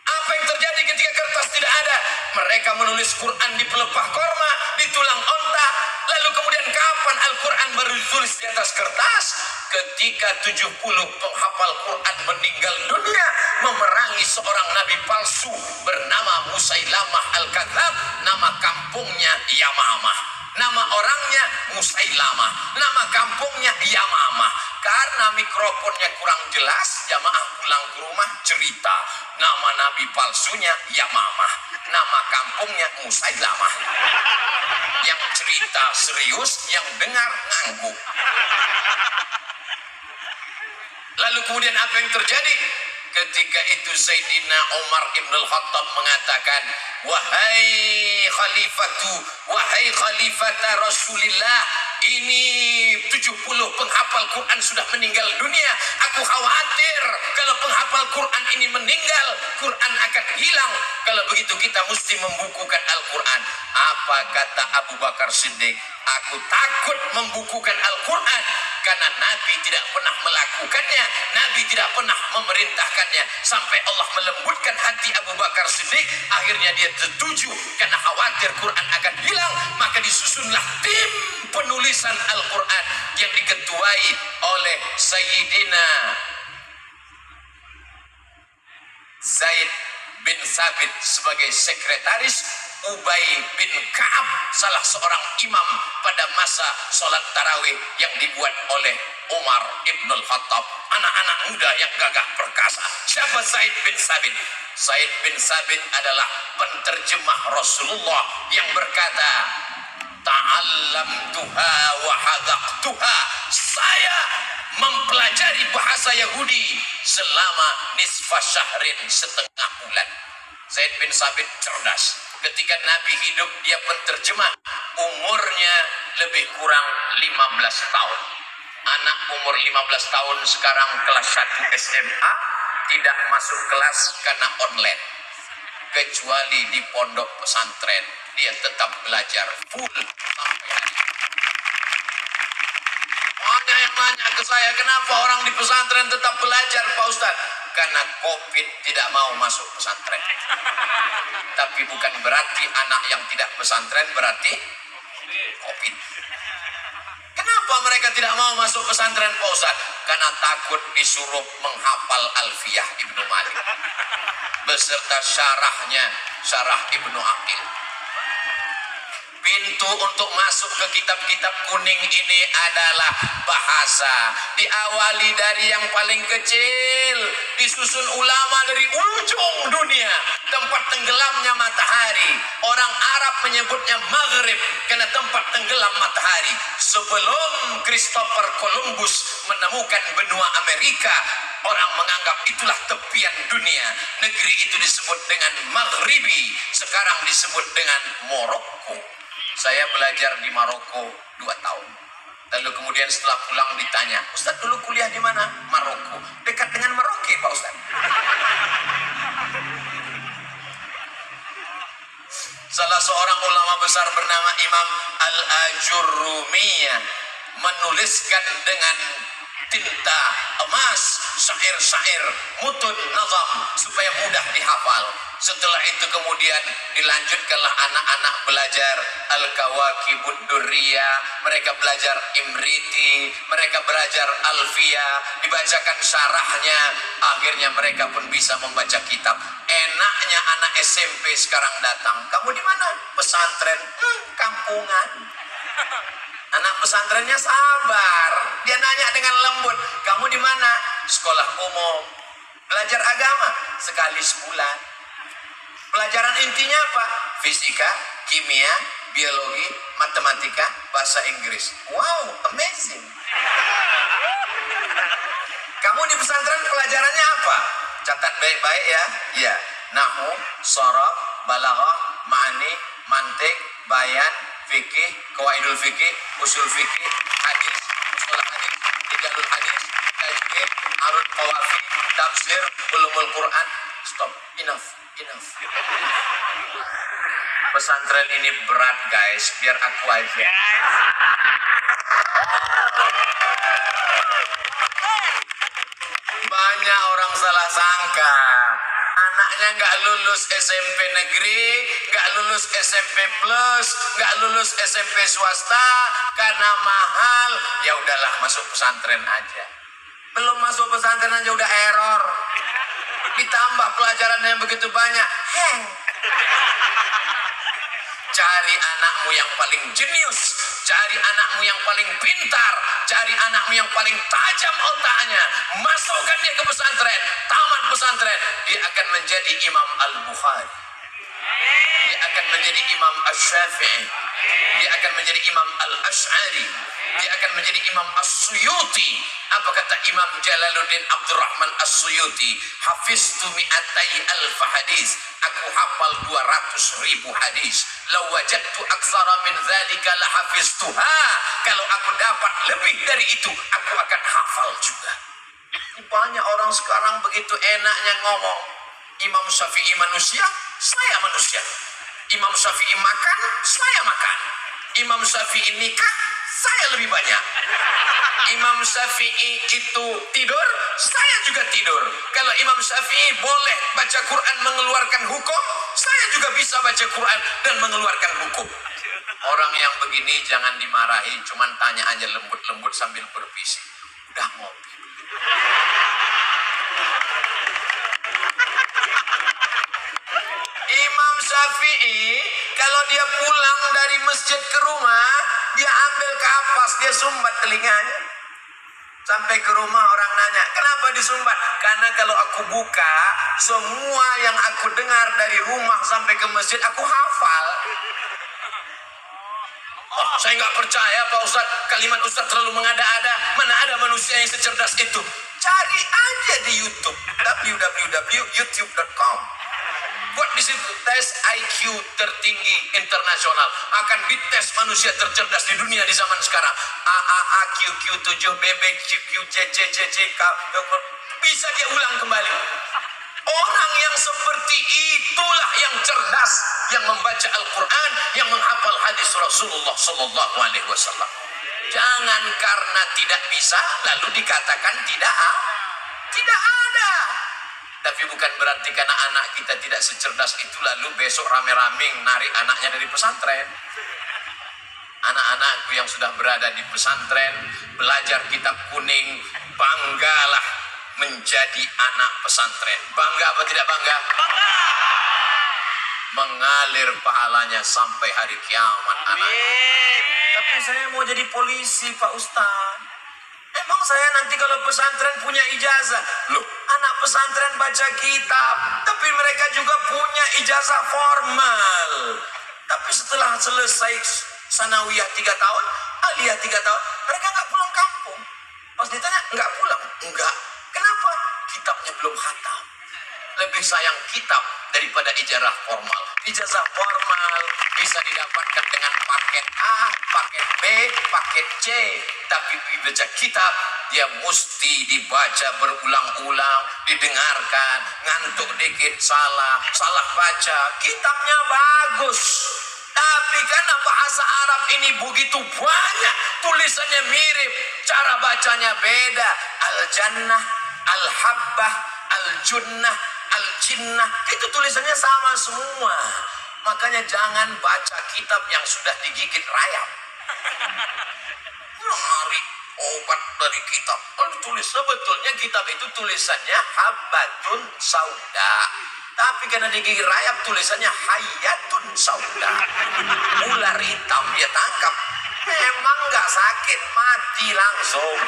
Apa yang terjadi ketika kertas tidak ada? Mereka menulis Quran di pelepah korma, di tulang onta. Lalu kemudian kapan Al-Quran baru ditulis di atas kertas? Ketika 70 penghafal Quran meninggal dunia memerangi seorang nabi palsu bernama Musailamah Al-Kadzab. Nama kampungnya Yamamah, nama orangnya Musailamah, nama kampungnya Yamamah. Karena mikrofonnya kurang jelas, jamaah pulang ke rumah cerita nama nabi palsunya Yamamah, nama kampungnya Musailamah. Yang cerita serius, yang dengar ngangguk. Lalu kemudian apa yang terjadi? Ketika itu Sayyidina Umar Ibn Al-Khattab mengatakan, wahai khalifata Rasulillah, ini 70 penghafal Quran sudah meninggal dunia. Aku khawatir kalau penghafal Quran ini meninggal, Quran akan hilang. Kalau begitu kita mesti membukukan Al-Quran. Apa kata Abu Bakar Siddiq? Aku takut membukukan Al-Quran karena Nabi tidak pernah melakukannya, Nabi tidak pernah memerintahkannya. Sampai Allah melembutkan hati Abu Bakar Siddiq, akhirnya dia setuju karena khawatir Quran akan hilang. Maka disusunlah tim penulisan Al-Quran yang diketuai oleh Sayyidina Zaid bin Sabit sebagai sekretaris, Ubay bin Ka'ab salah seorang imam pada masa sholat tarawih yang dibuat oleh Umar Ibn Al-Khattab. Anak-anak muda yang gagah perkasa. Siapa Zaid bin Sabit? Zaid bin Sabit adalah penterjemah Rasulullah yang berkata, ta'allamtuha wa hadaqtuha. Saya mempelajari bahasa Yahudi selama nisfa syahrin, setengah bulan. Zaid bin Sabit cerdas. Ketika Nabi hidup, dia penterjemah. Umurnya lebih kurang 15 tahun. Anak umur 15 tahun sekarang kelas 1 SMA tidak masuk kelas karena online. Kecuali di pondok pesantren, dia tetap belajar full sampai hari. Ada yang nanya ke saya, kenapa orang di pesantren tetap belajar Pak Ustadz? Karena COVID tidak mau masuk pesantren. Tapi bukan berarti anak yang tidak pesantren berarti COVID. Kenapa mereka tidak mau masuk pesantren Pak Ustadz? Karena takut disuruh menghafal Alfiyah Ibnu Malik beserta syarahnya, syarah Ibnu Aqil. Pintu untuk masuk ke kitab-kitab kuning ini adalah bahasa. Diawali dari yang paling kecil, disusun ulama dari ujung dunia, tempat tenggelamnya matahari. Orang Arab menyebutnya Maghrib karena tempat tenggelam matahari. Sebelum Christopher Columbus menemukan benua Amerika, orang menganggap itulah tepian dunia. Negeri itu disebut dengan Maghribi, sekarang disebut dengan Maroko. Saya belajar di Maroko 2 tahun. Lalu kemudian setelah pulang ditanya, Ustaz dulu kuliah di mana? Maroko. Dekat dengan Merauke Pak Ustaz. Salah seorang ulama besar bernama Imam Al-Ajurrumiyah menuliskan dengan tinta emas syair-syair mutun nazam supaya mudah dihafal. Setelah itu kemudian dilanjutkanlah anak-anak belajar Al-Kawakibud Durriyah, mereka belajar Imriti, mereka belajar Alfiyah, dibacakan syarahnya, akhirnya mereka pun bisa membaca kitab. Enaknya anak SMP sekarang datang, kamu di mana? Pesantren. Kampungan. Anak pesantrennya sabar, dia nanya dengan lembut, kamu di mana? Sekolah umum. Belajar agama sekali sebulan. Pelajaran intinya apa? Fisika, kimia, biologi, matematika, bahasa Inggris. Wow, amazing. Kamu di pesantren pelajarannya apa? Catat baik-baik ya. Ya, nahwu, shorof, balaghah, ma'ani, mantik, bayan, fikih, qawaidul fikih, usul fikih, hadis, usul hadis, tijalul hadis, tajwid, arud qawafi, tafsir, ulumul Quran. Stop, enough. Pesantren ini berat guys, biar aku aja. Banyak orang salah sangka, anaknya nggak lulus SMP negeri, nggak lulus SMP plus, nggak lulus SMP swasta karena mahal. Ya udahlah, masuk pesantren aja. Belum masuk pesantren aja udah error. Ditambah pelajaran yang begitu banyak, heng. Cari anakmu yang paling jenius, cari anakmu yang paling pintar, cari anakmu yang paling tajam otaknya, masukkan dia ke pesantren, tamat pesantren, dia akan menjadi Imam Al-Bukhari, dia akan menjadi Imam Asy-Syafi'i, dia akan menjadi Imam Al-Asy'ari, dia akan menjadi Imam As-Suyuti. Apa kata Imam Jalaluddin Abdurrahman As-Suyuti? Hafiztu mi'atai alfa hadis, aku hafal 200.000 hadis. Lau wajadtu aksara min dzalika la hafiztuha, kalau aku dapat lebih dari itu aku akan hafal juga. Banyak orang sekarang begitu enaknya ngomong, Imam Syafi'i manusia, saya manusia. Imam Syafi'i makan, saya makan. Imam Syafi'i nikah, saya lebih banyak. Imam Syafi'i itu tidur, saya juga tidur. Kalau Imam Syafi'i boleh baca Quran mengeluarkan hukum, saya juga bisa baca Quran dan mengeluarkan hukum. Orang yang begini jangan dimarahi, cuman tanya aja lembut-lembut sambil berbisik. Udah ngopi. Imam Syafi'i kalau dia pulang dari masjid ke rumah, dia ambil kapas, dia sumbat telinganya. Sampai ke rumah orang nanya, kenapa disumbat? Karena kalau aku buka, semua yang aku dengar dari rumah sampai ke masjid, aku hafal. Oh, saya nggak percaya Pak Ustadz, kalimat Ustadz terlalu mengada-ada. Mana ada manusia yang secerdas itu? Cari aja di YouTube, www.youtube.com. Buat di situ tes IQ tertinggi internasional, akan dites manusia tercerdas di dunia di zaman sekarang. AAA, QQ7, BB, QQ, CC, CC, K, bisa dia ulang kembali. itulah yang cerdas, yang membaca Al-Quran, yang menghafal hadis Rasulullah Sallallahu Alaihi Wasallam. Jangan karena tidak bisa lalu dikatakan tidak ada. Tapi bukan berarti karena anak kita tidak secerdas itu lalu besok rame-rame narik anaknya dari pesantren. Anak-anakku yang sudah berada di pesantren, belajar kitab kuning, banggalah menjadi anak pesantren. Bangga apa tidak bangga? Bangga. Mengalir pahalanya sampai hari kiamat anak. Tapi saya mau jadi polisi, Pak Ustaz. Emang saya nanti kalau pesantren punya ijazah? Loh, anak pesantren baca kitab, tapi mereka juga punya ijazah formal. Tapi setelah selesai sanawiyah 3 tahun, aliyah 3 tahun, mereka nggak pulang kampung. Pas ditanya, nggak pulang? Enggak. Kenapa? Kitabnya belum khatam. Lebih sayang kitab daripada ijazah formal. Ijazah formal bisa didapatkan dengan paket A, paket B, paket C. Tapi dibaca kitab, dia mesti dibaca berulang-ulang, didengarkan, ngantuk dikit, salah baca. Kitabnya bagus. Tapi karena bahasa Arab ini begitu banyak, tulisannya mirip, cara bacanya beda. Al-Jannah, Al-Habbah, Al-Junnah, Al-Jinnah, itu tulisannya sama semua. Makanya jangan baca kitab yang sudah digigit rayap. Lari obat dari kitab. Tulis sebetulnya kitab itu tulisannya Habbatun Sauda. Tapi karena digigit rayap tulisannya Hayatun Sauda. Ular hitam dia tangkap. Memang nggak sakit, mati langsung.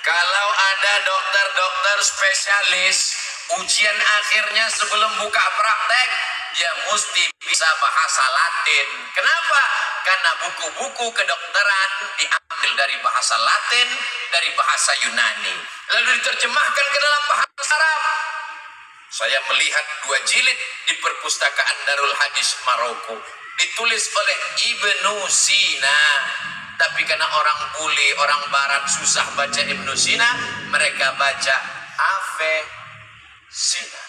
Kalau ada dokter-dokter spesialis, ujian akhirnya sebelum buka praktek, dia mesti bisa bahasa Latin. Kenapa? Karena buku-buku kedokteran diambil dari bahasa Latin, dari bahasa Yunani, lalu diterjemahkan ke dalam bahasa Arab. Saya melihat 2 jilid di perpustakaan Darul Hadis Maroko, ditulis oleh Ibnu Sina. Tapi karena orang bule, orang barat susah baca Ibnu Sina, mereka baca Avicenna.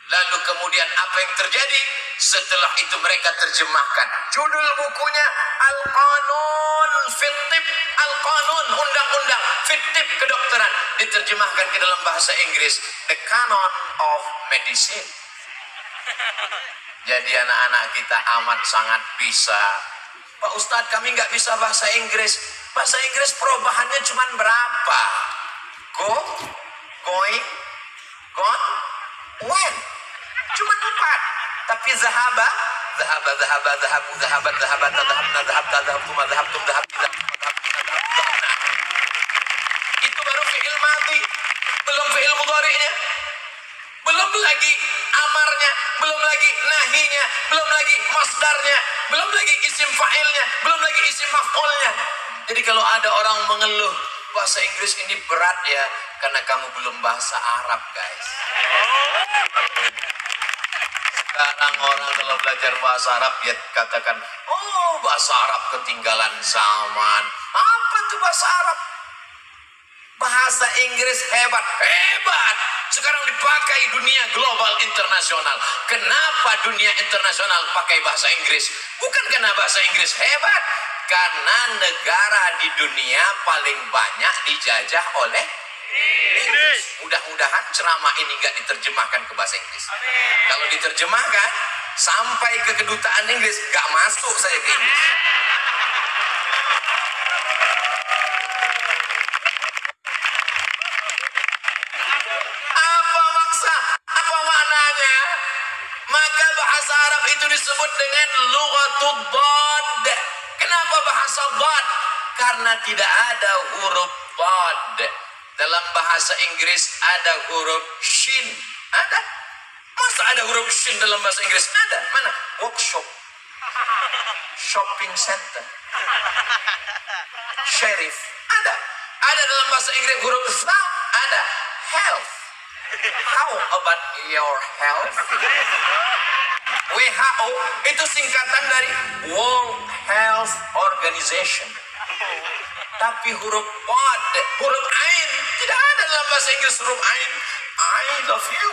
Lalu kemudian apa yang terjadi? Setelah itu mereka terjemahkan. Judul bukunya Al-Qanun Fittib, Al-Qanun, undang-undang Fittib kedokteran. Diterjemahkan ke dalam bahasa Inggris, The Canon of Medicine. Jadi anak-anak kita amat sangat bisa. Pak Ustadz, kami nggak bisa bahasa Inggris. Bahasa Inggris perubahannya cuma berapa? Go, going, gone, when. Cuma 4. Tapi zahaba, itu baru fi'il madhi, belum fi'il mudhari'nya, belum lagi amarnya, belum lagi nahinya, belum lagi masdarnya, belum lagi isim fa'ilnya, belum lagi isim maf'ulnya. Jadi kalau ada orang mengeluh bahasa Inggris ini berat ya, karena kamu belum bahasa Arab, guys. Sekarang orang kalau belajar bahasa Arab dia katakan, oh bahasa Arab ketinggalan zaman. Apa tuh bahasa Arab? Bahasa Inggris hebat. Sekarang dipakai dunia global internasional. Kenapa dunia internasional pakai bahasa Inggris? Bukan karena bahasa Inggris hebat, karena negara di dunia paling banyak dijajah oleh Inggris. Mudah-mudahan ceramah ini nggak diterjemahkan ke bahasa Inggris. Kalau diterjemahkan sampai ke kedutaan Inggris, nggak masuk saya ke Inggris. Apa maknanya? Maka bahasa Arab itu disebut dengan lughatud dhad. Kenapa bahasa dhad? Karena tidak ada huruf dhad. Dalam bahasa Inggris ada huruf shin. Ada? Masa ada huruf shin dalam bahasa Inggris? Ada. Mana? Workshop, shopping center, sheriff. Ada. Ada dalam bahasa Inggris huruf sa. Ada. Health. How about your health? WHO itu singkatan dari World Health Organization. Tapi huruf bod, huruf ain tidak ada dalam bahasa bahasa Inggris huruf Ain, I love you.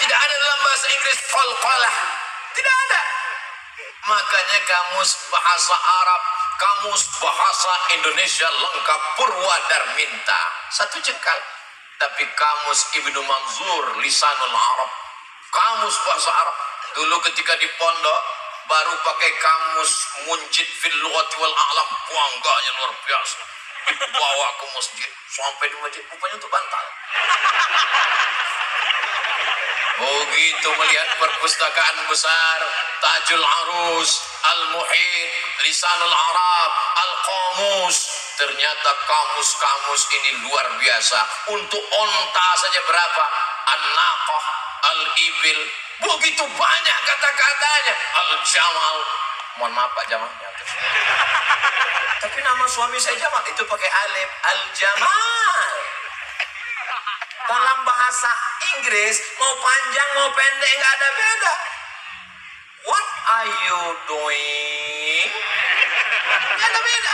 Tidak ada dalam bahasa Inggris qalqalah. Tidak ada. Makanya kamus bahasa Arab, kamus bahasa Indonesia lengkap Purwadarminta. Satu jengkal. Tapi kamus Ibnu Manzur Lisanul Arab, kamus bahasa Arab. Dulu ketika di pondok baru pakai kamus Munjid fil lughati wal a'lam, bangganya luar biasa. Bawa ke masjid, sampai di masjid rupanya untuk bantal. Begitu melihat perpustakaan besar Tajul Arus, Al-Muhit, Lisanul Arab, Al-Qamus, ternyata kamus-kamus ini luar biasa. Untuk onta saja berapa? An-Naqah, Al-Ibil, begitu banyak kata-katanya. Al-Jamal, mohon maaf Pak Jamalnya. Tapi nama suami saya Jamal, itu pakai alif. Al-Jamal. Dalam bahasa Inggris, mau panjang mau pendek nggak ada beda. What are you doing? Nggak ada beda.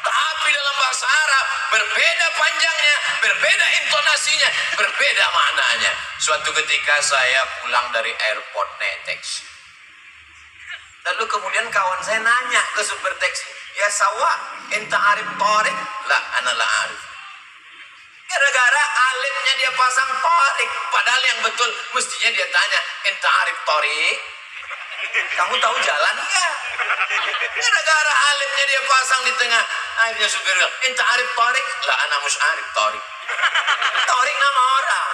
Tapi dalam bahasa Arab berbeda panjangnya, berbeda intonasinya, berbeda maknanya. Suatu ketika saya pulang dari airport naik taksi. Lalu kemudian kawan saya nanya ke supir taksi, ya sawa, enta arif torik? Lah, ana la arif. Gara-gara alifnya dia pasang torik, padahal yang betul mestinya dia tanya, enta arif torik? Kamu tahu jalan enggak? Gara-gara alifnya dia pasang di tengah, akhirnya supir bilang, enta arif torik? Lah, ana mus arif torik. Torik nama orang.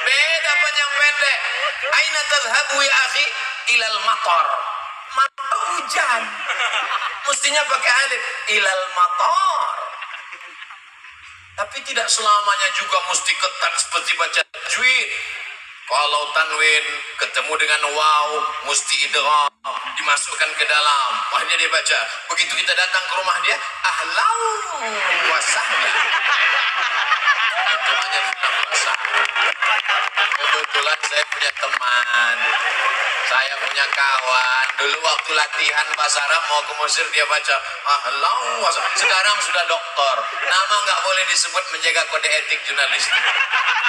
Beda panjang pendek. Aina tadhhabu ya akhi? Ilal matar. Matar hujan. Mestinya pakai alif. Ilal matar. Tapi tidak selamanya juga mesti ketat seperti baca tajwid. Kalau tanwin ketemu dengan waw, mesti idgham, dimasukkan ke dalam. Akhirnya dia baca. Begitu kita datang ke rumah dia, ahlan wa sahlan. Itu hanya dalam bahasa. Kebetulan saya punya teman, saya punya kawan. Dulu waktu latihan bahasa Arab mau ke Mesir dia baca ahlan wa sahlan. Sekarang sudah doktor. Nama nggak boleh disebut, menjaga kode etik jurnalistik.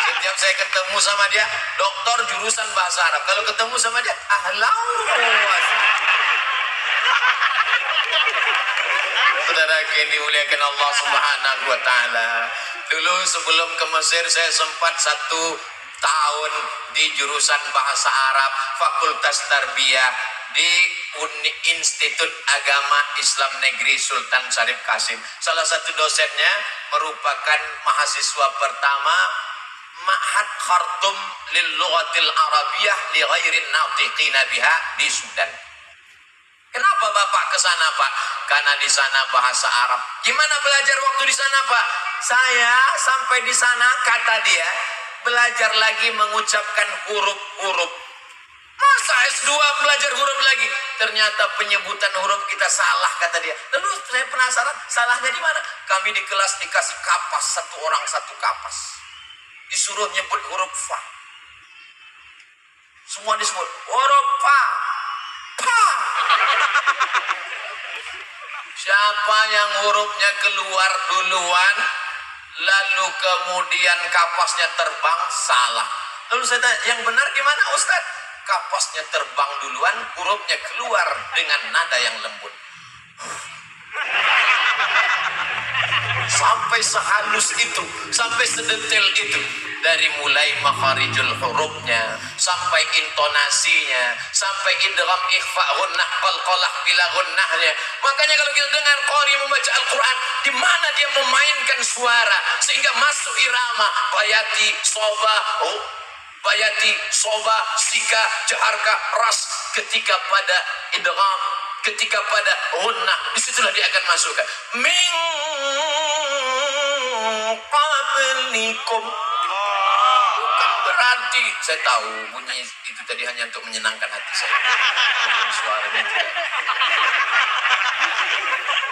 Setiap saya ketemu sama dia, doktor jurusan bahasa Arab. Kalau ketemu sama dia, ahlan wa sahlan. Saudara yang dimuliakan Allah Subhanahu wa taala. Dulu sebelum ke Mesir saya sempat 1 tahun di jurusan bahasa Arab Fakultas Tarbiyah di Institut Agama Islam Negeri Sultan Syarif Kasim. Salah satu dosennya merupakan mahasiswa pertama Ma'had Khartum lil Lughatil Arabiyyah li ghairin natiqina biha di Sudan. Kenapa Bapak ke sana, Pak? Karena di sana bahasa Arab. Gimana belajar waktu di sana, Pak? Saya sampai di sana, kata dia, belajar lagi mengucapkan huruf-huruf. Masa S2 belajar huruf lagi? Ternyata penyebutan huruf kita salah, kata dia. Lalu saya penasaran, salahnya di mana? Kami di kelas dikasih kapas, 1 orang 1 kapas. Disuruh nyebut huruf fa. Semua disebut huruf fa. Pa. Siapa yang hurufnya keluar duluan, lalu kemudian kapasnya terbang, salah. Lalu saya tanya, yang benar gimana Ustaz? Kapasnya terbang duluan, hurufnya keluar dengan nada yang lembut. Sampai sehalus itu, sampai sedetail itu. Dari mulai makharijul hurufnya, sampai intonasinya, sampai idgham, ikhfa, gunnah, qalqalah bila gunnahnya. Makanya kalau kita dengar qari membaca Al-Quran, di mana dia memainkan suara sehingga masuk irama. Bayati, soba, bayati, soba, sika, jaharka, ras. Ketika pada idgham, ketika pada gunnah, disitulah dia akan masukkan min qablikum. Berarti saya tahu bunyi itu tadi hanya untuk menyenangkan hati saya. Suaranya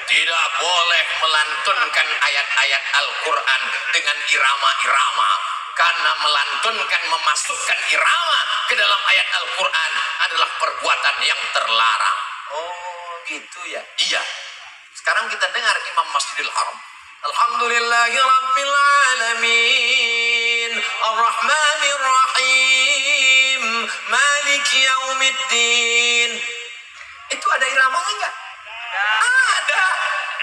tidak boleh melantunkan ayat-ayat Al-Quran dengan irama-irama. Karena melantunkan, memasukkan irama ke dalam ayat Al-Quran adalah perbuatan yang terlarang. Oh gitu ya? Iya. Sekarang kita dengar Imam Masjidil Haram. Alhamdulillahi Rabbil Alamin Ar-Rahmanir Rahim Maliki Yaumiddin. Itu ada iramanya enggak? Ada.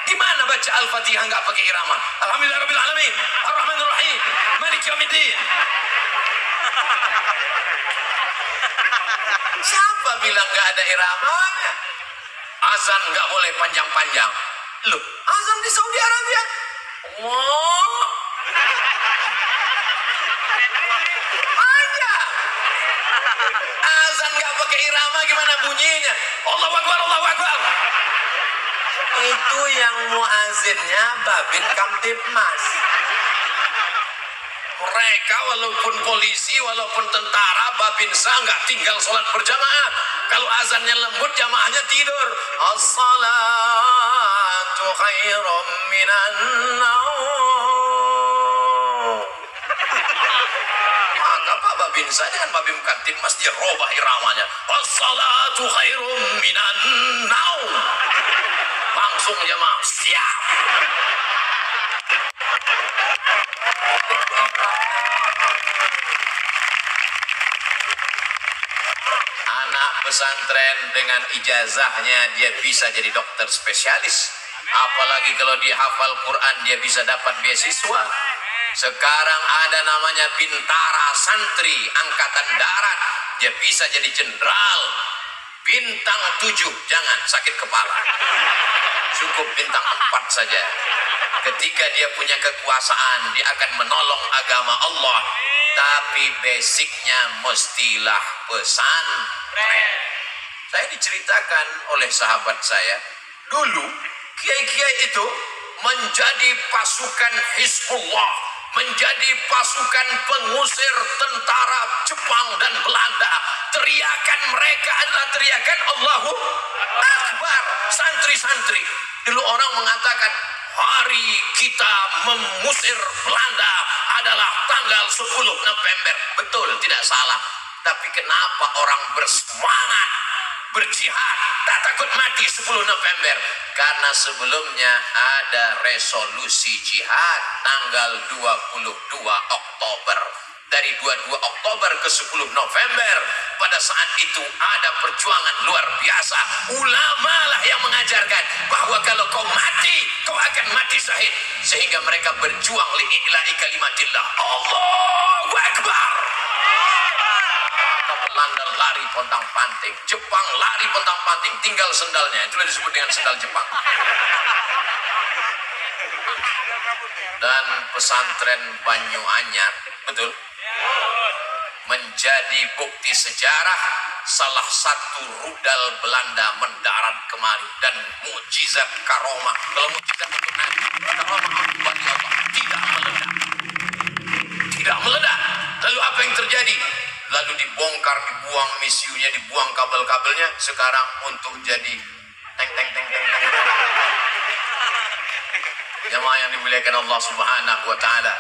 Gimana baca Al-Fatihah enggak pakai irama? Alhamdulillah Rabbil Alamin Ar-Rahmanir Rahim Maliki Yaumiddin. Siapa bilang enggak ada iramanya? Azan enggak boleh panjang-panjang. Loh, azan di Saudi Arabia? Oh, panjang. Azan nggak pakai irama gimana bunyinya? Allahu Akbar, Allahu Akbar. Itu yang muazinnya Babin Kamtibmas. Mereka walaupun polisi, walaupun tentara, Babinsa nggak tinggal sholat berjamaah. Kalau azannya lembut, jamaahnya tidur. As-salatu khairum minan naum. Maka Pak Babinsa dengan Babin Kamtibmas dia robah iramanya. As-salatu khairum minan naum. Langsung jamaah siap. Anak pesantren dengan ijazahnya dia bisa jadi dokter spesialis. Apalagi kalau dia hafal Quran dia bisa dapat beasiswa. Sekarang ada namanya Bintara Santri Angkatan Darat. Dia bisa jadi jenderal. Bintang 7 jangan sakit kepala. Cukup bintang 4 saja. Ketika dia punya kekuasaan, dia akan menolong agama Allah. Tapi basicnya mestilah pesantren. Saya diceritakan oleh sahabat saya, dulu kiai-kiai itu menjadi pasukan Hizbullah, menjadi pasukan pengusir tentara Jepang dan Belanda. Teriakan mereka adalah teriakan Allahu Akbar. Santri-santri. Dulu orang mengatakan hari kita mengusir Belanda adalah tanggal 10 November. Betul, tidak salah. Tapi kenapa orang bersemangat, berjihad, tak takut mati 10 November? Karena sebelumnya ada resolusi jihad tanggal 22 Oktober. Dari 22 Oktober ke 10 November, pada saat itu ada perjuangan luar biasa. Ulama lah yang mengajarkan bahwa kalau kau mati, kau akan mati syahid. Sehingga mereka berjuang li'ila'i kalimatillah. Allahu Akbar. Belanda lari pontang-panting, Jepang lari pontang-panting, tinggal sendalnya. Itulah disebut dengan sendal Jepang. Dan pesantren Banyuanyar, betul, menjadi bukti sejarah salah satu rudal Belanda mendarat kemari. Dan mukjizat karomah. Kalau mukjizat itu nanti karomah bagi Allah tidak meledak. Tidak meledak. Lalu apa yang terjadi? Lalu dibongkar, dibuang misiunya, dibuang kabel-kabelnya. Sekarang untuk jadi teng. Jamaah yang dimuliakan Allah Subhanahu wa taala.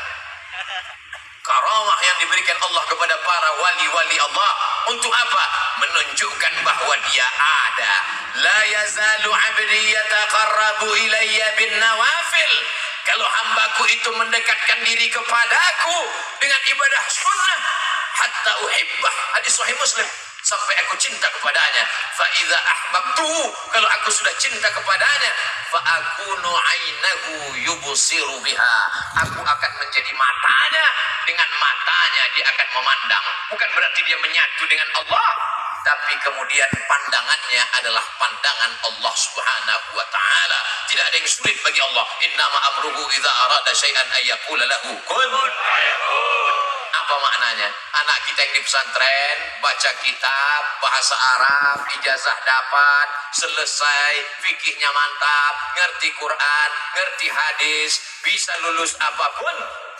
Karamah yang diberikan Allah kepada para wali-wali Allah untuk apa? Menunjukkan bahwa dia ada. La yazalu 'abdi yataqarrabu ilayya bin nawafil. Kalau hambaku itu mendekatkan diri kepadaku dengan ibadah sunnah, hatta uhibbah, hadis sahih Muslim, sampai aku cinta kepadanya. Fa idza ahbabtuhu, kalau aku sudah cinta kepadanya, fa akunu ainahu yubsiru biha, aku akan menjadi matanya, dengan matanya dia akan memandang. Bukan berarti dia menyatu dengan Allah, tapi kemudian pandangannya adalah pandangan Allah Subhanahu wa taala. Tidak ada yang sulit bagi Allah. Innama amruhu idza arada syai'an ayyaqula lahu kun fayakun. Apa maknanya? Anak kita yang di pesantren baca kitab bahasa Arab, ijazah dapat, selesai, fikihnya mantap, ngerti Quran, ngerti hadis, bisa lulus apapun.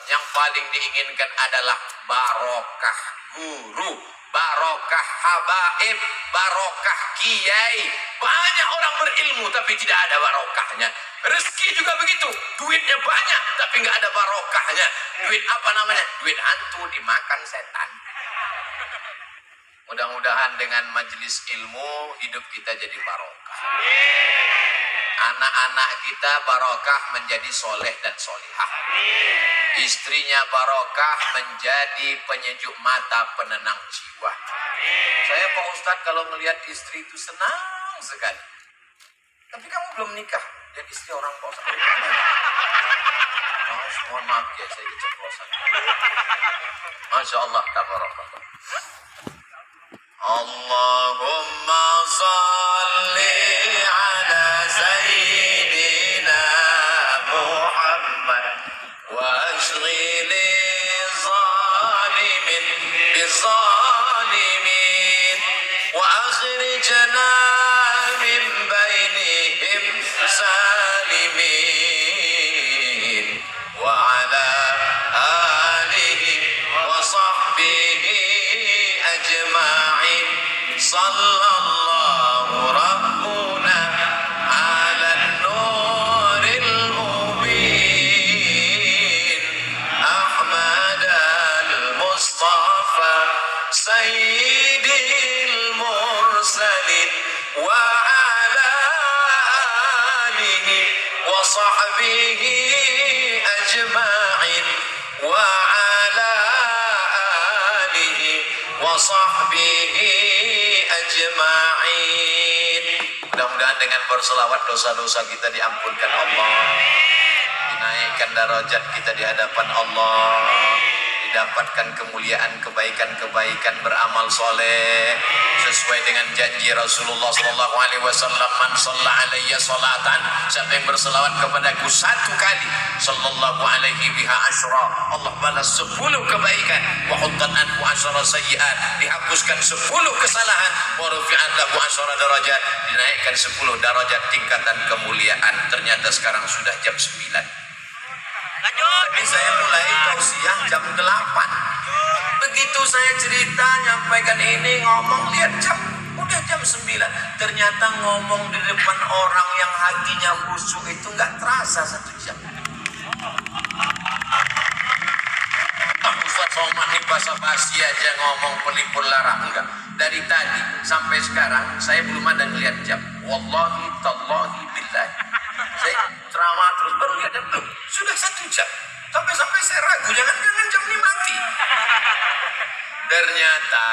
Yang paling diinginkan adalah barokah guru, barokah habaib, barokah kiai. Banyak orang berilmu tapi tidak ada barokahnya. Rezeki juga begitu, duitnya banyak tapi nggak ada barokahnya. Duit apa namanya? Duit hantu dimakan setan. Mudah-mudahan dengan majelis ilmu hidup kita jadi barokah. Anak-anak kita barokah menjadi soleh dan solihah. Istrinya barokah menjadi penyejuk mata, penenang jiwa. Saya Pak Ustadz kalau melihat istri itu senang sekali. Tapi kamu belum nikah dan istri orang Pak Ustadz. Mohon maaf ya, saya keceplosan. Masya Allah, tabarakallah. Allahumma salli ala Sayyidina Muhammad wa ashghili zalimin bizalimin wa akhrijna min bainihim salimin wa ala alihi wa sahbihi ajma'in. Sallallahu rabbuna ala nuril mubin Ahmad al-Mustafa sayyidil mursalin wa ala alihi wa sahbihi ajma'in wa ala alihi wa sahbihi ajma'in. Mudah-mudahan dengan berselawat dosa-dosa kita diampunkan Allah, dinaikkan derajat kita di hadapan Allah, didapatkan kemuliaan, kebaikan-kebaikan, beramal soleh sesuai dengan janji Rasulullah sallallahu alaihi wasallam. Man shalla alayya salatan, siapa yang berselawat kepadaku satu kali, sallallahu alaihi biha asyra, Allah balas 10 kebaikan, wa huttat anhu asyra sayyi'at, dihapuskan 10 kesalahan, wa rufi'at lahu asyra darajat, dinaikkan 10 derajat tingkatan kemuliaan. Ternyata sekarang sudah jam 9. Tadi saya mulai tausiah jam 8. Begitu saya cerita, nyampaikan ini, ngomong, lihat jam, udah jam 9. Ternyata ngomong di depan orang yang hatinya khusyuk itu nggak terasa 1 jam. Ustaz Somad ini basa-basi aja ngomong pelipur lara. Enggak. Dari tadi sampai sekarang saya belum ada ngeliat jam. Wallahi tallahi billahi. Saya ceramah terus baru lihat jam. Sudah 1 jam. Sampai saya ragu, jangan-jangan jam ini mati. Ternyata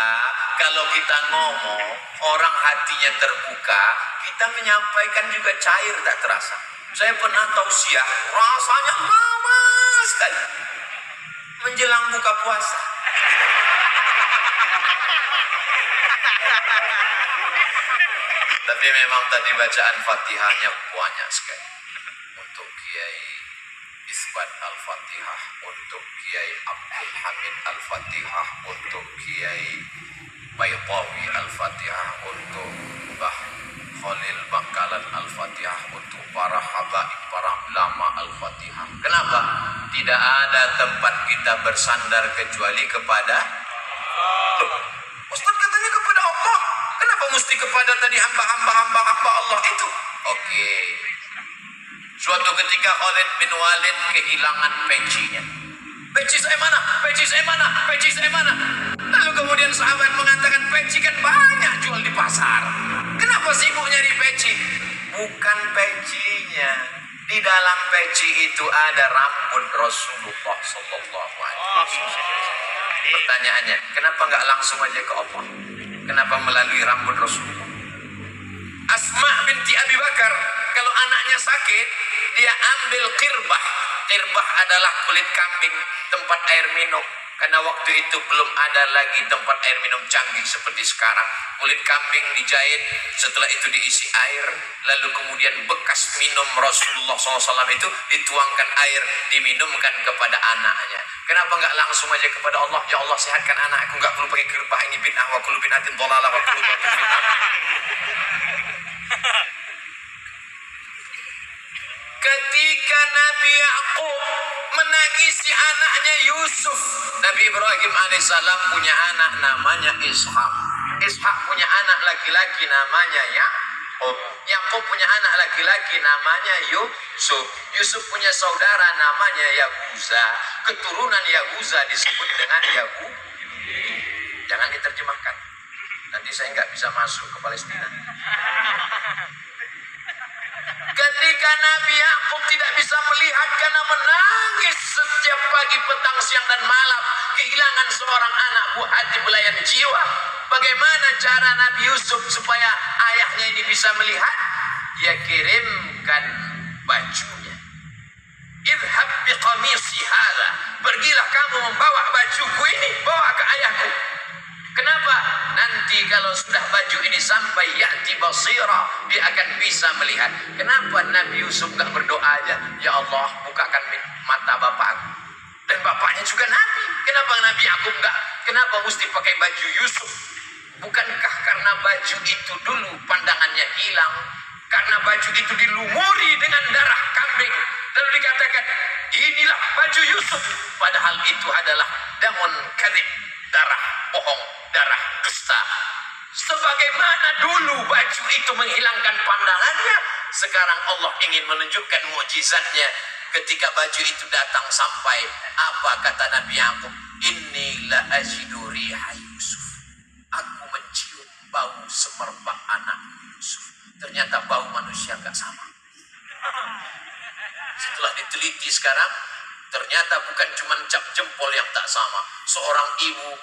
kalau kita ngomong, orang hatinya terbuka, kita menyampaikan juga cair, tak terasa. Saya pernah tausiah, rasanya lama sekali menjelang buka puasa. Tapi memang tadi bacaan Fatihahnya banyak sekali. Untuk Kiai Isbat Al-Fatihah, untuk Kiai Abdul Hamid Al-Fatihah, untuk Kiai Baytawi Al-Fatihah, untuk Mbah Khalil Bangkalan Al-Fatihah, untuk para habaib, para ulama Al-Fatihah. Kenapa? Tidak ada tempat kita bersandar kecuali kepada Ustaz katanya kepada Allah. Kenapa mesti kepada tadi hamba Allah itu? Oke. Suatu ketika Khalid bin Walid kehilangan pecinya. Peci saya mana? Peci saya mana? Peci saya mana? Lalu kemudian sahabat mengatakan, peci kan banyak jual di pasar. Kenapa sibuk nyari peci? Bukan pecinya. Di dalam peci itu ada rambut Rasulullah sallallahu alaihi wasallam. Pertanyaannya, kenapa nggak langsung aja ke Allah? Kenapa melalui rambut Rasulullah? Asma binti Abi Bakar, kalau anaknya sakit, dia ambil qirbah. Qirbah adalah kulit kambing, tempat air minum. Karena waktu itu belum ada lagi tempat air minum canggih seperti sekarang. Kulit kambing dijahit, setelah itu diisi air, lalu kemudian bekas minum Rasulullah SAW itu dituangkan air, diminumkan kepada anaknya. Kenapa nggak langsung aja kepada Allah? Ya Allah, sehatkan anakku, nggak perlu pakai qirbah, ini bid'ah, wa kullu bid'atin dhalalah, wa kullu dhalalah bid'ah. Ketika Nabi Ya'qub menangisi anaknya Yusuf, Nabi Ibrahim alaihissalam punya anak namanya Ishak. Ishak punya anak laki-laki namanya Ya'qub. Ya'qub punya anak laki-laki namanya Yusuf. Yusuf punya saudara namanya Yahuza. Keturunan Yahuza disebut dengan Yahudi. Jangan diterjemahkan, nanti saya nggak bisa masuk ke Palestina. Ketika ketika Nabi Yakub tidak bisa melihat karena menangis setiap pagi, petang, siang dan malam, kehilangan seorang anak, buah hati belayan jiwa. Bagaimana cara Nabi Yusuf supaya ayahnya ini bisa melihat? Dia kirimkan bajunya. Idhab biqamisi hadha, pergilah kamu membawa bajuku ini, bawa ke ayahku. Kenapa? Nanti kalau sudah baju ini sampai ya'ti basira, dia akan bisa melihat. Kenapa Nabi Yusuf gak berdoa aja, ya Allah bukakan mata bapakku? Dan bapaknya juga Nabi. Kenapa Nabi Yakub gak? Kenapa mesti pakai baju Yusuf? Bukankah karena baju itu dulu pandangannya hilang? Karena baju itu dilumuri dengan darah kambing. Lalu dikatakan, inilah baju Yusuf. Padahal itu adalah damun kadhib, darah bohong, darah dusta. Sebagaimana dulu baju itu menghilangkan pandangannya, sekarang Allah ingin menunjukkan mukjizatnya. Ketika baju itu datang sampai, apa kata Nabi Yakub? Inni la ajidu riha Yusuf. Aku mencium bau semerbak anak Yusuf. Ternyata bau manusia gak sama. Setelah diteliti sekarang, ternyata bukan cuma cap jempol yang tak sama. Seorang ibu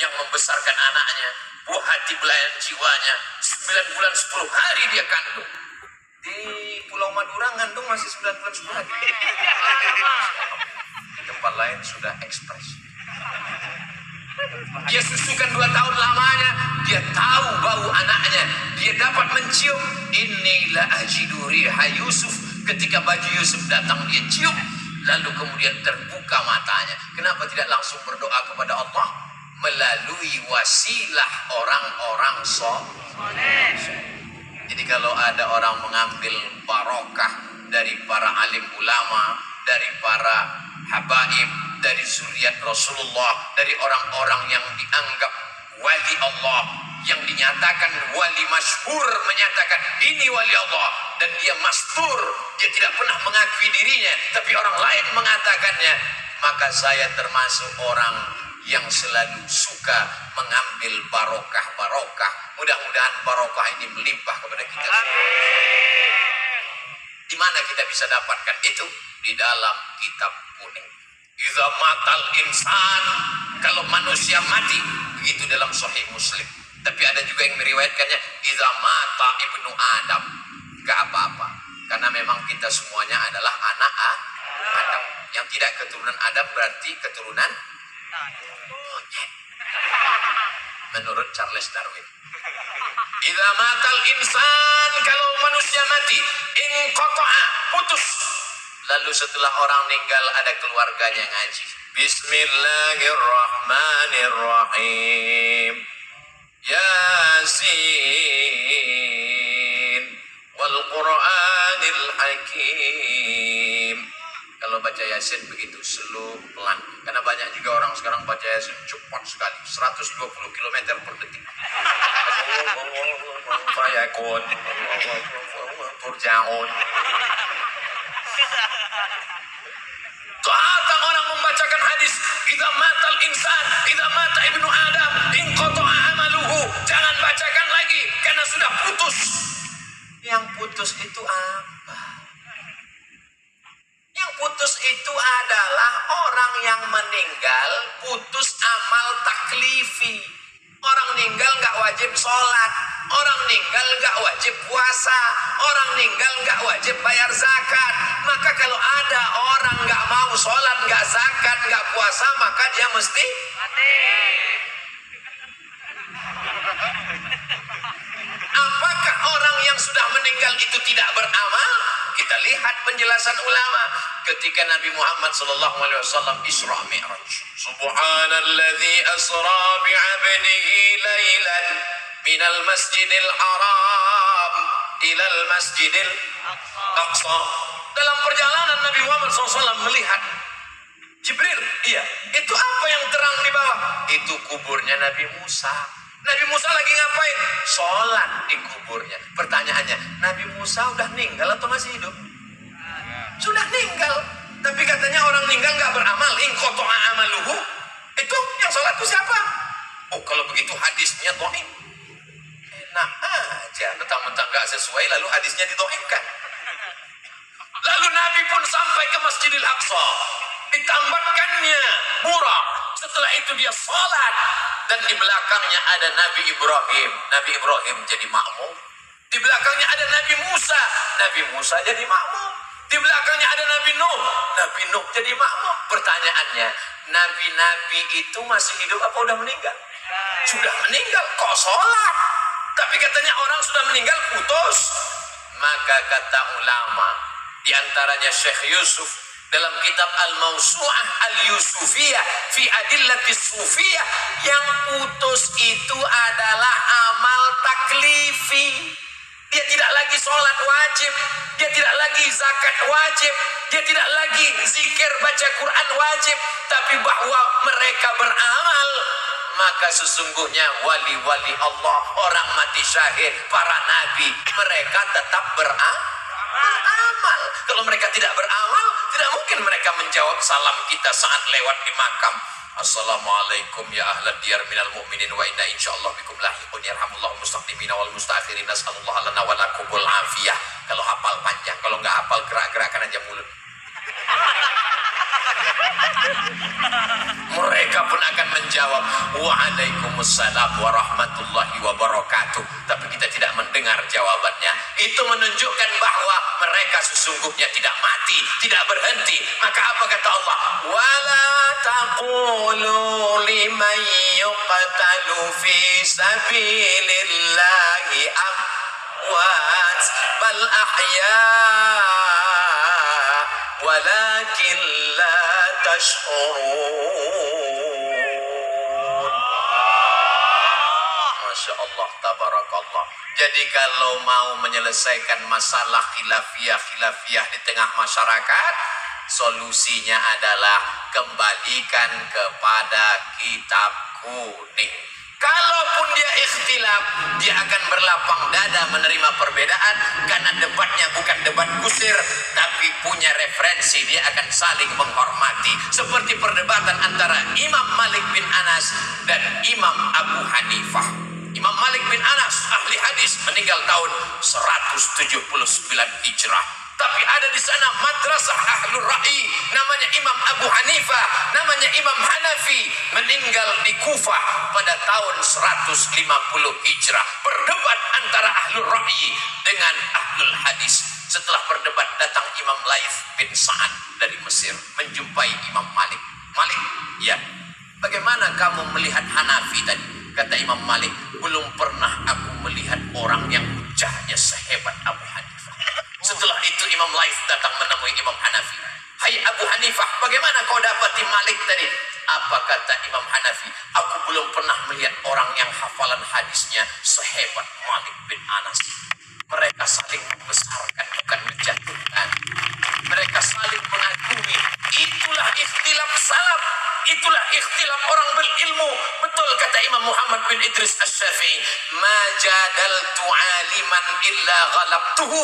yang membesarkan anaknya, buah hati belayan jiwanya, 9 bulan 10 hari dia kandung. Di Pulau Madura ngandung masih 9 bulan 10 hari. Di tempat lain sudah ekspres. Dia susukan 2 tahun lamanya, dia tahu bau anaknya, dia dapat mencium. Inilah ajidu riha Yusuf. Ketika baju Yusuf datang, dia cium, lalu kemudian terbuka matanya. Kenapa tidak langsung berdoa kepada Allah melalui wasilah orang-orang soleh? Jadi kalau ada orang mengambil barokah dari para alim ulama, dari para habaib, dari zuriat Rasulullah, dari orang-orang yang dianggap wali Allah, yang dinyatakan wali masyhur, menyatakan ini wali Allah, dan dia mastur, dia tidak pernah mengakui dirinya, tapi orang lain mengatakannya, maka saya termasuk orang yang selalu suka mengambil barokah-barokah. Mudah-mudahan barokah ini melimpah kepada kita semua. Di mana kita bisa dapatkan itu? Di dalam kitab kuning. Idza matal insan, kalau manusia mati, begitu dalam Sahih Muslim. Tapi ada juga yang meriwayatkannya idza mata ibnu Adam. Gak apa-apa, karena memang kita semuanya adalah anak Adam. Yang tidak keturunan Adam berarti keturunan monyet, menurut Charles Darwin. Idza matal insan, kalau manusia mati, inqata'a, putus. Lalu setelah orang meninggal ada keluarganya ngaji. Bismillahirrahmanirrahim. Yasin wal Qur'anil Hakim. Kalau baca Yasin begitu slow, pelan. Karena banyak juga orang sekarang baca Yasin cepat sekali, 120 km per detik. Fayakun turja'un. Datang orang membacakan hadis, idza matal insan, idza mata ibnu Adam, inqata'a amaluhu. Jangan bacakan lagi karena sudah putus. Yang putus itu apa? Yang putus itu adalah orang yang meninggal putus amal taklifi. Orang meninggal nggak wajib sholat, orang meninggal nggak wajib puasa, orang meninggal nggak wajib bayar zakat. Maka kalau ada orang nggak mau sholat, nggak zakat, nggak puasa, maka dia mesti mati. Apakah orang yang sudah meninggal itu tidak beramal? Kita lihat penjelasan ulama ketika Nabi Muhammad SAW Isra Mi'raj. Subhanalladzi asra bi'abdihi laylan minal masjidil haram ilal masjidil aqsa. Dalam perjalanan Nabi Muhammad SAW melihat Jibril, iya, itu apa yang terang di bawah? Itu kuburnya Nabi Musa. Nabi Musa lagi ngapain? Sholat di kuburnya. Pertanyaannya, Nabi Musa udah meninggal atau masih hidup? Sudah meninggal. Tapi katanya orang meninggal nggak beramal. Inqata'a amaluhu. Itu yang sholat itu siapa? Oh, kalau begitu hadisnya dhaif. Enak aja, mentang-mentang nggak sesuai lalu hadisnya didhaifkan. Nabi pun sampai ke Masjidil Aqsa. Ditambatkannya Burak. Setelah itu dia salat. Dan di belakangnya ada Nabi Ibrahim. Nabi Ibrahim jadi makmum. Di belakangnya ada Nabi Musa. Nabi Musa jadi makmum. Di belakangnya ada Nabi Nuh. Nabi Nuh jadi makmum. Pertanyaannya, Nabi-Nabi itu masih hidup apa udah meninggal? Sudah meninggal, kok sholat? Tapi katanya orang sudah meninggal putus. Maka kata ulama, diantaranya Syekh Yusuf dalam kitab Al-Mawsu'ah Al-Yusufiyah fi Adillatis Sufiyah, yang putus itu adalah amal taklifi. Dia tidak lagi sholat wajib, dia tidak lagi zakat wajib, dia tidak lagi zikir baca Quran wajib, tapi bahwa mereka beramal. Maka sesungguhnya wali-wali Allah, orang mati syahid, para nabi, mereka tetap beramal. Kalau mereka tidak beramal, tidak mungkin mereka menjawab salam kita saat lewat di makam. Assalamualaikum ya ahlad diyar minal mu'minin wa inna insyaallah bikum lahiqun yarhamullahu mustaqdimina wal mustaakhirin nasallallahu lana wa lakumul afiyah. Kalau hafal panjang, kalau nggak hafal gerak-gerakan aja mulut. Mereka pun akan menjawab waalaikumsalam warahmatullahi wabarakatuh, tapi kita tidak mendengar jawabannya. Itu menunjukkan bahwa mereka sesungguhnya tidak mati, tidak berhenti. Maka apa kata Allah? Wala taqulu liman yuqtalu fi sabilillahi amwat bal ahya walakin la tash'urun. Masya Allah, tabarakallah. Jadi kalau mau menyelesaikan masalah khilafiyah di tengah masyarakat, solusinya adalah kembalikan kepada kitab kuning. Kalaupun dia ikhtilaf, dia akan berlapang dada menerima perbedaan, karena debatnya bukan debat kusir, tapi punya referensi. Dia akan saling menghormati, seperti perdebatan antara Imam Malik bin Anas dan Imam Abu Hanifah. Imam Malik bin Anas, ahli hadis, meninggal tahun 179 Hijrah. Tapi ada di sana madrasah ahlul ra'i, namanya Imam Abu Hanifah, namanya Imam Hanafi, meninggal di Kufah pada tahun 150 Hijrah. Berdebat antara ahlul ra'i dengan ahlul hadis. Setelah berdebat, datang Imam Laits bin Sa'ad dari Mesir menjumpai Imam Malik. Malik, ya, bagaimana kamu melihat Hanafi tadi? Kata Imam Malik, belum pernah aku melihat orang yang hujahnya sehebat Abu Hanifah. Setelah itu Imam Laits datang menemui Imam Hanafi. Hai Abu Hanifah, bagaimana kau dapati Malik tadi? Apa kata Imam Hanafi? Aku belum pernah melihat orang yang hafalan hadisnya sehebat Malik bin Anas. Mereka saling membesarkan, bukan menjatuhkan. Mereka saling mengagumi. Itulah ikhtilaf salaf. Itulah ikhtilaf orang berilmu. Betul kata Imam Muhammad bin Idris Asy-Syafi'i, ma jadaltu aliman illa ghalabtuhu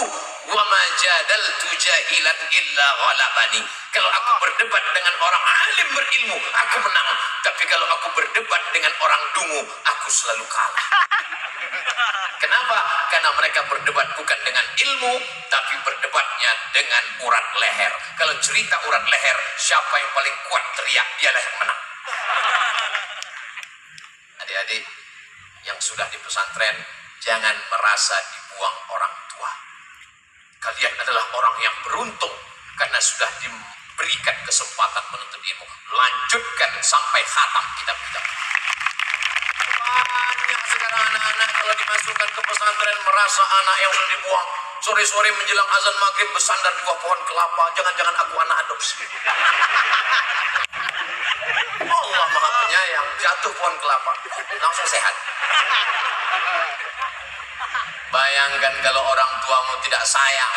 wa ma jadaltu jahilan illa ghalabani. Kalau aku berdebat dengan orang alim berilmu, aku menang. Tapi kalau aku berdebat dengan orang dungu, aku selalu kalah. Kenapa? Karena mereka berdebat bukan dengan ilmu, tapi berdebatnya dengan urat leher. Kalau cerita urat leher, siapa yang paling kuat teriak, dialah yang menang. Adik-adik yang sudah di pesantren, jangan merasa dibuang orang tua. Kalian adalah orang yang beruntung karena sudah diberikan kesempatan menuntut ilmu. Lanjutkan sampai khatam kitab-kitab. Banyak sekarang anak-anak kalau dimasukkan ke pesantren merasa anak yang sudah dibuang. Sore-sore menjelang azan maghrib bersandar di bawah pohon kelapa. Jangan-jangan aku anak adopsi. Allah Maha Penyayang, jatuh pohon kelapa, langsung sehat. Bayangkan kalau orang tuamu tidak sayang,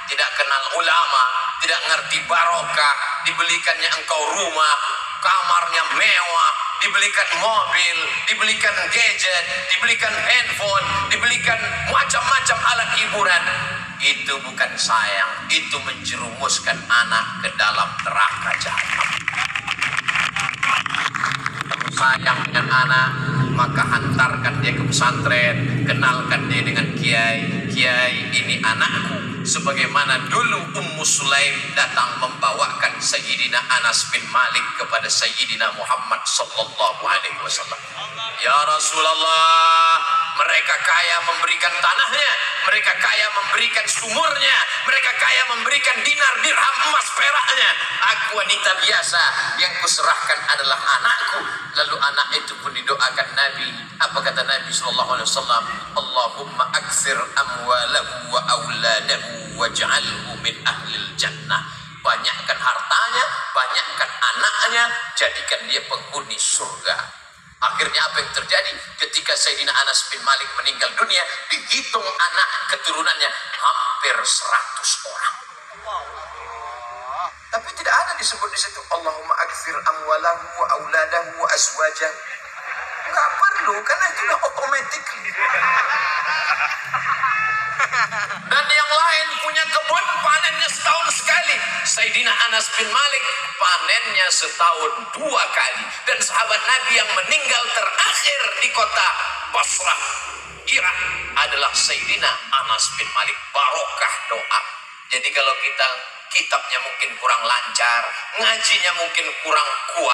tidak kenal ulama, tidak ngerti barokah, dibelikannya engkau rumah, kamarnya mewah, dibelikan mobil, dibelikan gadget, dibelikan handphone, dibelikan macam-macam alat hiburan. Itu bukan sayang, itu menjerumuskan anak ke dalam neraka jahanam. Sayang dengan anak, maka hantarkan dia ke pesantren, kenalkan dia dengan kiai. Kiai, ini anakku. Sebagaimana dulu Ummu Sulaim datang membawakan Sayyidina Anas bin Malik kepada Sayyidina Muhammad sallallahu alaihi wasallam. Ya Rasulullah, mereka kaya memberikan tanahnya, mereka kaya memberikan sumurnya, mereka kaya memberikan dinar, dirham, emas, peraknya. Aku wanita biasa, yang kuserahkan adalah anakku. Lalu anak itu pun didoakan Nabi. Apa kata Nabi sallallahu alaihi wasallam? Allahumma aktsir amwalahu wa auladahu waj'alhu min ahlil jannah. Banyakkan hartanya, banyakkan anaknya, jadikan dia penghuni surga. Akhirnya apa yang terjadi? Ketika Sayyidina Anas bin Malik meninggal dunia, dihitung anak keturunannya hampir 100 orang. Tapi tidak ada disebut di situ Allahumma aktsir amwalahu wa auladahu wa azwajahu. Enggak perlu, karena itu udah automatically. Dan yang lain punya kebun, panennya setahun sekali. Sayyidina Anas bin Malik panennya setahun 2 kali. Dan sahabat Nabi yang meninggal terakhir di kota Basrah, Irak, adalah Sayyidina Anas bin Malik. Barokah doa. Jadi kalau kita kitabnya mungkin kurang lancar, ngajinya mungkin kurang kuat,